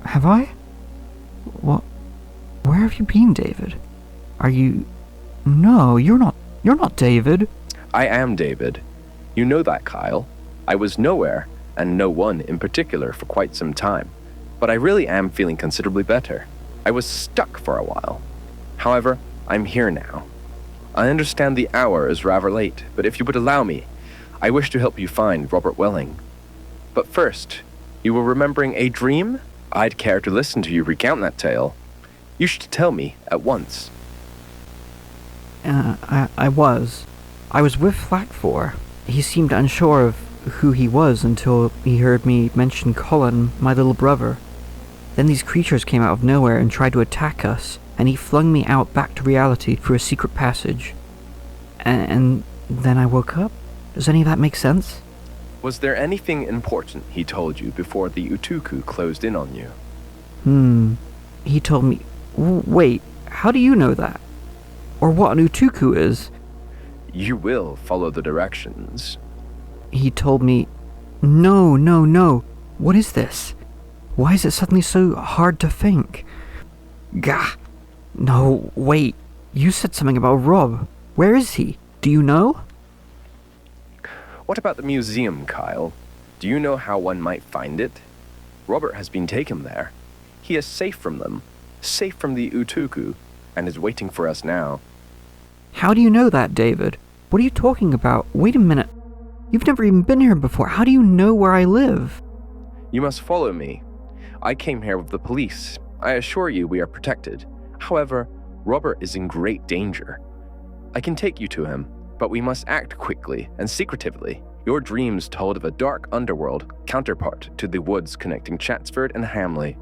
have I? What? Where have you been, David? Are you... No, you're not David. I am David. You know that, Kyle. I was nowhere, and no one in particular for quite some time. But I really am feeling considerably better. I was stuck for a while. However, I'm here now. I understand the hour is rather late, but if you would allow me, I wish to help you find Robert Welling. But first, you were remembering a dream? I'd care to listen to you recount that tale. You should tell me at once. I was with Flakfor. He seemed unsure of who he was until he heard me mention Colin, my little brother. Then these creatures came out of nowhere and tried to attack us, and he flung me out back to reality through a secret passage. And then I woke up? Does any of that make sense? Was there anything important he told you before the Utuku closed in on you? He told me... Wait, how do you know that? Or what an Utuku is? You will follow the directions. He told me No, no, no. What is this? Why is it suddenly so hard to think? Gah. No, wait. You said something about Rob. Where is he? Do you know? What about the museum, Kyle? Do you know how one might find it? Robert has been taken there. He is safe from them, safe from the Utuku, and is waiting for us now. How do you know that, David? What are you talking about? Wait a minute. You've never even been here before. How do you know where I live? You must follow me. I came here with the police. I assure you we are protected. However, Robert is in great danger. I can take you to him, but we must act quickly and secretively. Your dreams told of a dark underworld counterpart to the woods connecting Chatsford and Hamleigh.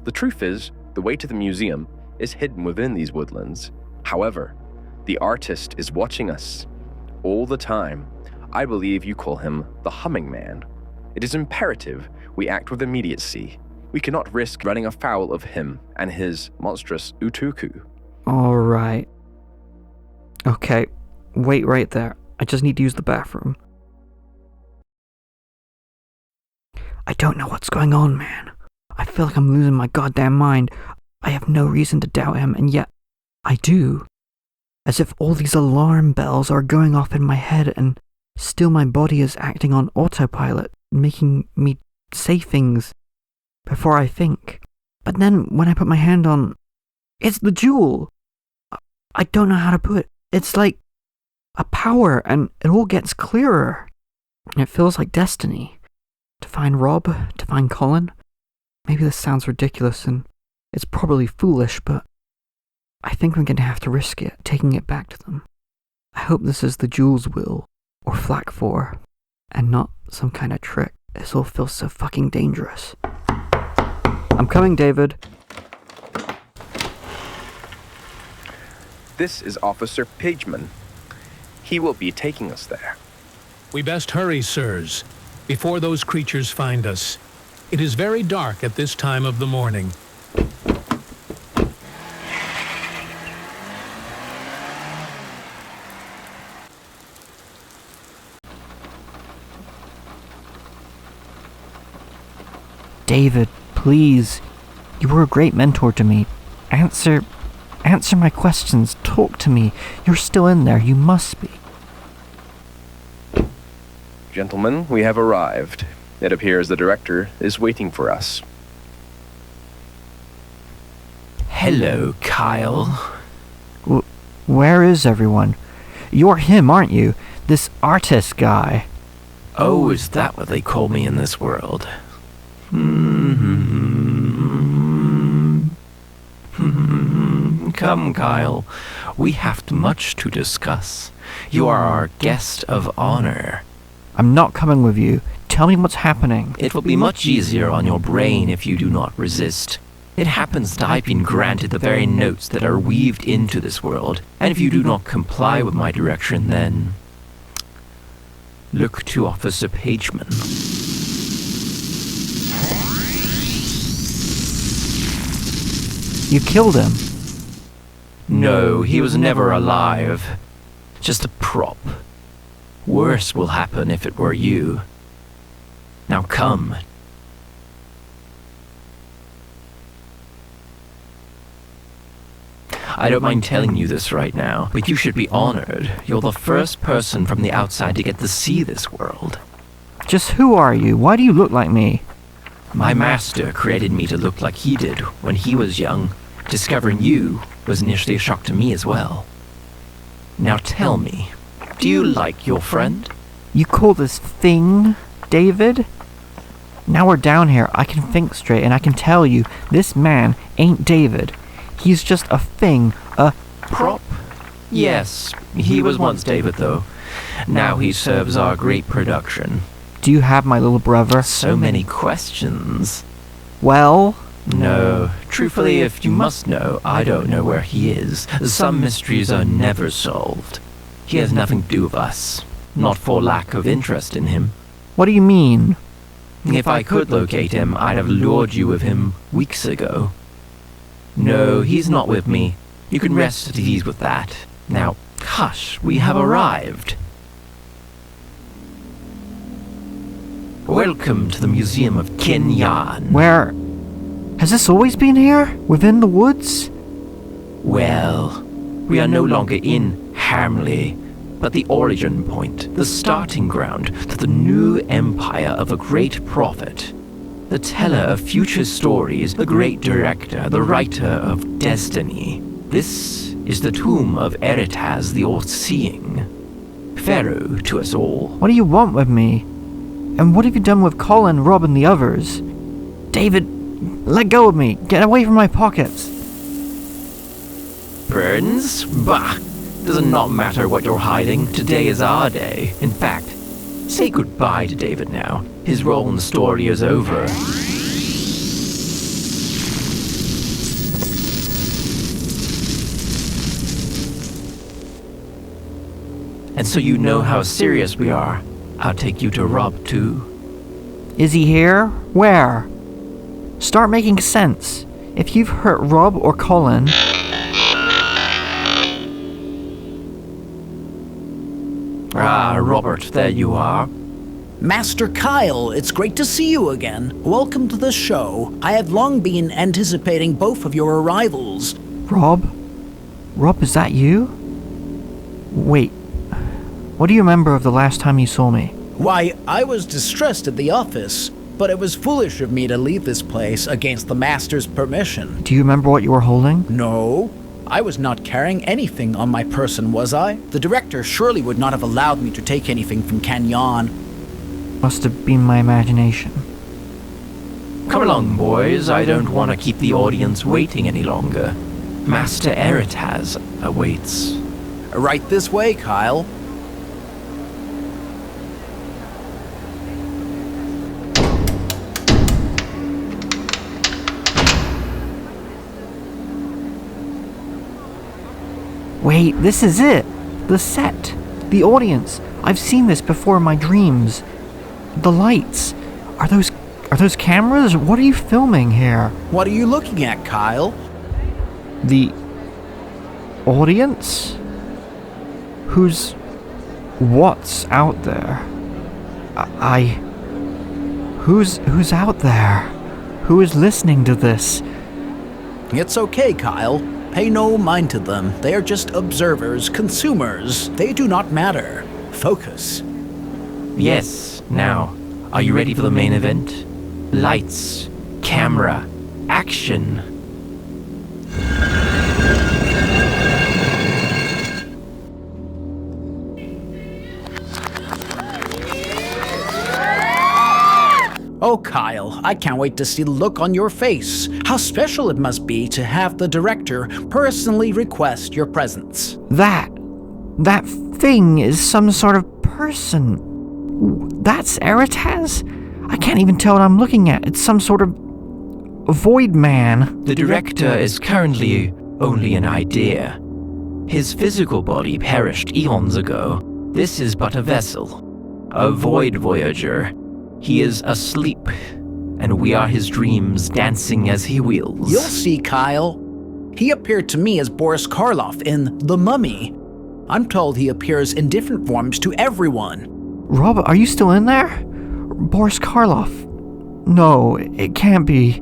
The truth is, the way to the museum is hidden within these woodlands. However, the artist is watching us all the time. I believe you call him the Humming Man. It is imperative we act with immediacy. We cannot risk running afoul of him and his monstrous Utuku. Alright. Okay, wait right there. I just need to use the bathroom. I don't know what's going on, man. I feel like I'm losing my goddamn mind. I have no reason to doubt him, and yet I do. As if all these alarm bells are going off in my head, and still my body is acting on autopilot, making me say things before I think. But then when I put my hand on... It's the jewel! I don't know how to put it. It's like a power, and it all gets clearer. It feels like destiny. To find Rob, to find Colin. Maybe this sounds ridiculous, and it's probably foolish, but I think I'm going to have to risk it, taking it back to them. I hope this is the jewel's will, or Flakfor, and not some kind of trick. This all feels so fucking dangerous. I'm coming, David. This is Officer Pageman. He will be taking us there. We best hurry, sirs, before those creatures find us. It is very dark at this time of the morning. David, please. You were a great mentor to me. Answer my questions. Talk to me. You're still in there. You must be. Gentlemen, we have arrived. It appears the director is waiting for us. Hello, Kyle. Where is everyone? You're him, aren't you? This artist guy. Oh, is that what they call me in this world? Come, Kyle. We have much to discuss. You are our guest of honor. I'm not coming with you. Tell me what's happening. It will be much easier on your brain if you do not resist. It happens that I've been granted the very notes that are weaved into this world, and if you do not comply with my direction, then... look to Officer Pageman. You killed him? No, he was never alive. Just a prop. Worse will happen if it were you. Now come. I don't mind telling you this right now, but you should be honored. You're the first person from the outside to get to see this world. Just who are you? Why do you look like me? My master created me to look like he did when he was young. Discovering you was initially a shock to me as well. Now tell me, do you like your friend? You call this thing, David? Now we're down here, I can think straight, and I can tell you, this man ain't David. He's just a thing, a... prop? Yes, he was once David, though. Now he serves our great production. Do you have my little brother? So many questions. Well? No. Truthfully, if you must know, I don't know where he is. Some mysteries are never solved. He has nothing to do with us. Not for lack of interest in him. What do you mean? If I could locate him, I'd have lured you with him weeks ago. No, he's not with me. You can rest at ease with that. Now, hush, we have arrived. Welcome to the Museum of Kenyan. Where? Has this always been here? Within the woods? Well, we are no longer in Hamleigh, but the origin point, the starting ground to the new empire of a great prophet. The teller of future stories, the great director, the writer of destiny. This is the tomb of Eritaz the All-Seeing. Pharaoh to us all. What do you want with me? And what have you done with Colin, Rob, and the others? David, let go of me. Get away from my pockets. Burns? Bah! Does it not matter what you're hiding? Today is our day. In fact, say goodbye to David now. His role in the story is over. And so you know how serious we are. I'll take you to Rob, too. Is he here? Where? Start making sense. If you've hurt Rob or Colin... Ah, Robert, there you are. Master Kyle, it's great to see you again. Welcome to the show. I have long been anticipating both of your arrivals. Rob? Rob, is that you? Wait. What do you remember of the last time you saw me? Why, I was distressed at the office, but it was foolish of me to leave this place against the Master's permission. Do you remember what you were holding? No. I was not carrying anything on my person, was I? The director surely would not have allowed me to take anything from Kenyan. Must have been my imagination. Come along, boys. I don't want to keep the audience waiting any longer. Master Eritaz awaits. Right this way, Kyle. Wait, this is it! The set! The audience! I've seen this before in my dreams. The lights! Are those cameras? What are you filming here? What are you looking at, Kyle? The... audience? What's out there? Who's out there? Who is listening to this? It's okay, Kyle. Pay no mind to them. They are just observers, consumers. They do not matter. Focus. Yes, now, are you ready for the main event? Lights, camera, action. Oh, Kyle, I can't wait to see the look on your face. How special it must be to have the director personally request your presence. That thing is some sort of person. That's Eritaz? I can't even tell what I'm looking at. It's some sort of void man. The director is currently only an idea. His physical body perished eons ago. This is but a vessel, a void voyager. He is asleep, and we are his dreams dancing as he wills. You'll see, Kyle. He appeared to me as Boris Karloff in The Mummy. I'm told he appears in different forms to everyone. Rob, are you still in there? Boris Karloff? No, it can't be.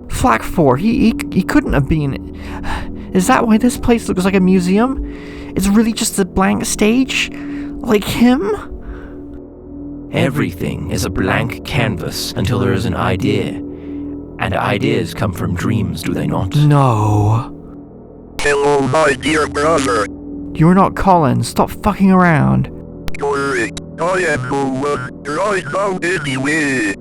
Flakfor, he couldn't have been. Is that why this place looks like a museum? It's really just a blank stage? Like him? Everything is a blank canvas until there is an idea. And ideas come from dreams, do they not? No. Hello, my dear brother. You're not Colin. Stop fucking around. Correct. I am the one right now anyway.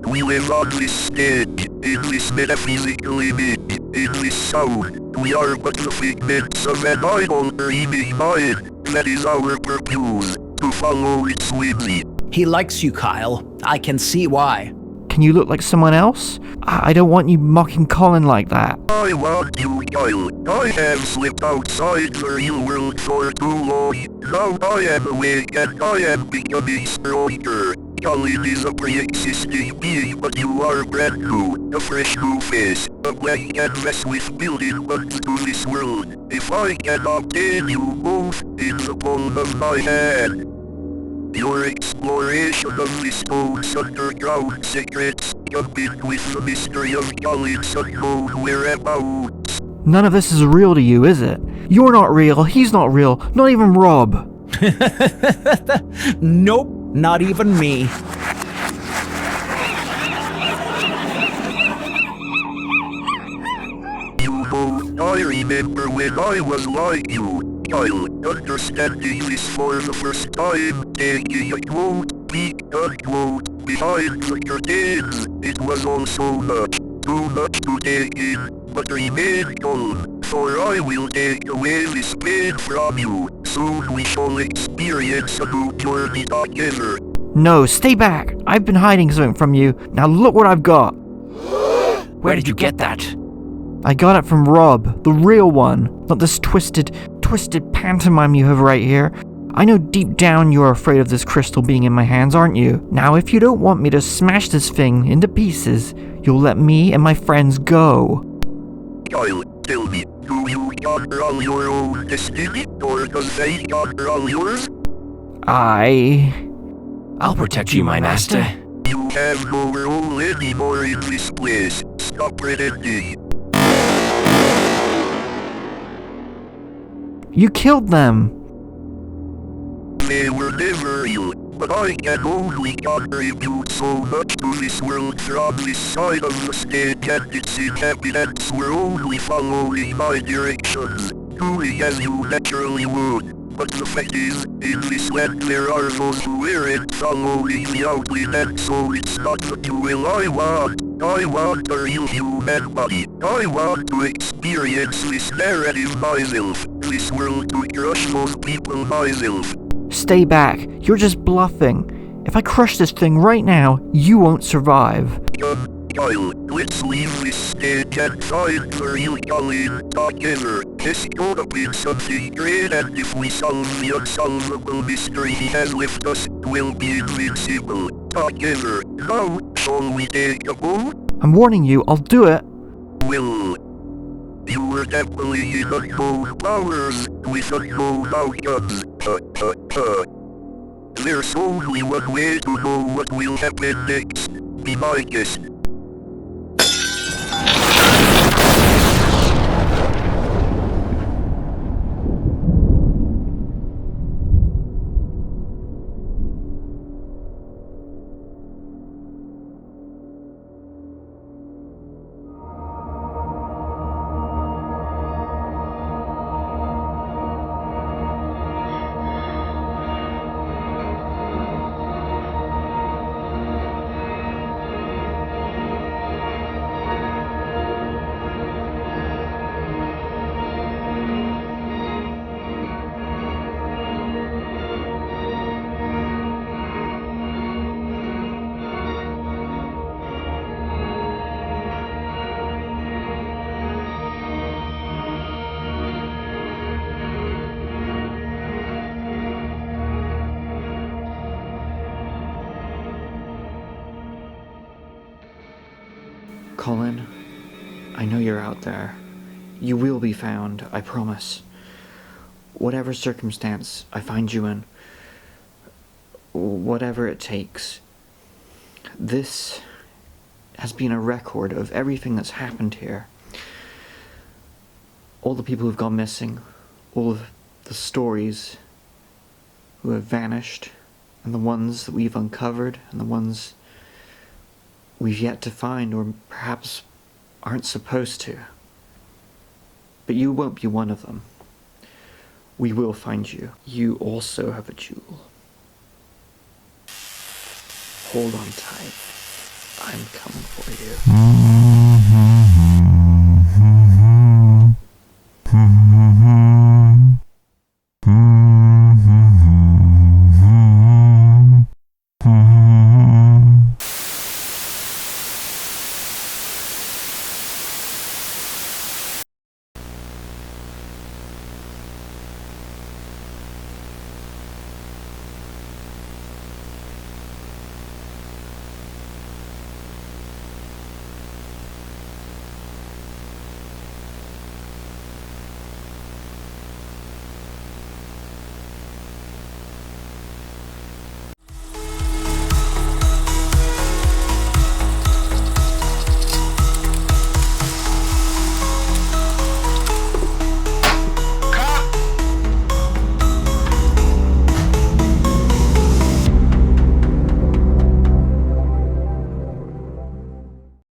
We live on this stage, in this metaphysical image, in this sound. We are but the figments of an idle dreaming mind. That is our purpose, to follow it swiftly. He likes you, Kyle. I can see why. Can you look like someone else? I don't want you mocking Colin like that. I want you, Kyle. I have slipped outside the real world for too long. Now I am awake and I am becoming stronger. Colin is a pre-existing being, but you are brand new. A fresh new face. A blank canvas with building ones to this world. If I can obtain you both in the palm of my hand, your explosion exploration of this boat's underground secrets, jumping with the mystery of Colin's unknown whereabouts. None of this is real to you, is it? You're not real, he's not real, not even Rob. Nope, not even me. I remember when I was like you, Kyle, understanding this for the first time, taking a quote, peek unquote, behind the curtain. It was all so much, too much to take in, but remain calm, for I will take away this pain from you. Soon we shall experience a new journey together. No, stay back. I've been hiding something from you. Now look what I've got. Where did you get that? I got it from Rob, the real one, not this twisted pantomime you have right here. I know deep down you're afraid of this crystal being in my hands, aren't you? Now if you don't want me to smash this thing into pieces, you'll let me and my friends go. Kyle, tell me, do you control your own destiny, or does they control yours? I'll protect you, my master. You have no role anymore in this place. Stop pretending. You killed them. They were never real, but I can only contribute so much to this world from this side of the stage, and its inhabitants were only following my directions, doing as you naturally would. But the fact is, in this land there are those who aren't following the outline, and so it's not the duel I want. I want a real human body. I want to experience this narrative myself, this world to crush those people myself. Stay back. You're just bluffing. If I crush this thing right now, you won't survive. Kyle, let's leave this stage and find the real Colin together. This could have been something great, and if we solve the unsolvable mystery he has left us, we'll be invincible. Together. Now, shall we take a boat? I'm warning you, I'll do it. Well, you were definitely in unknown powers, with unknown outcomes. There's only one way to know what will happen next. Be my guest. Colin, I know you're out there. You will be found, I promise. Whatever circumstance I find you in, whatever it takes, this has been a record of everything that's happened here. All the people who've gone missing, all of the stories who have vanished, and the ones that we've uncovered, and the ones we've yet to find, or perhaps aren't supposed to. But you won't be one of them. We will find you. You also have a jewel. Hold on tight. I'm coming for you.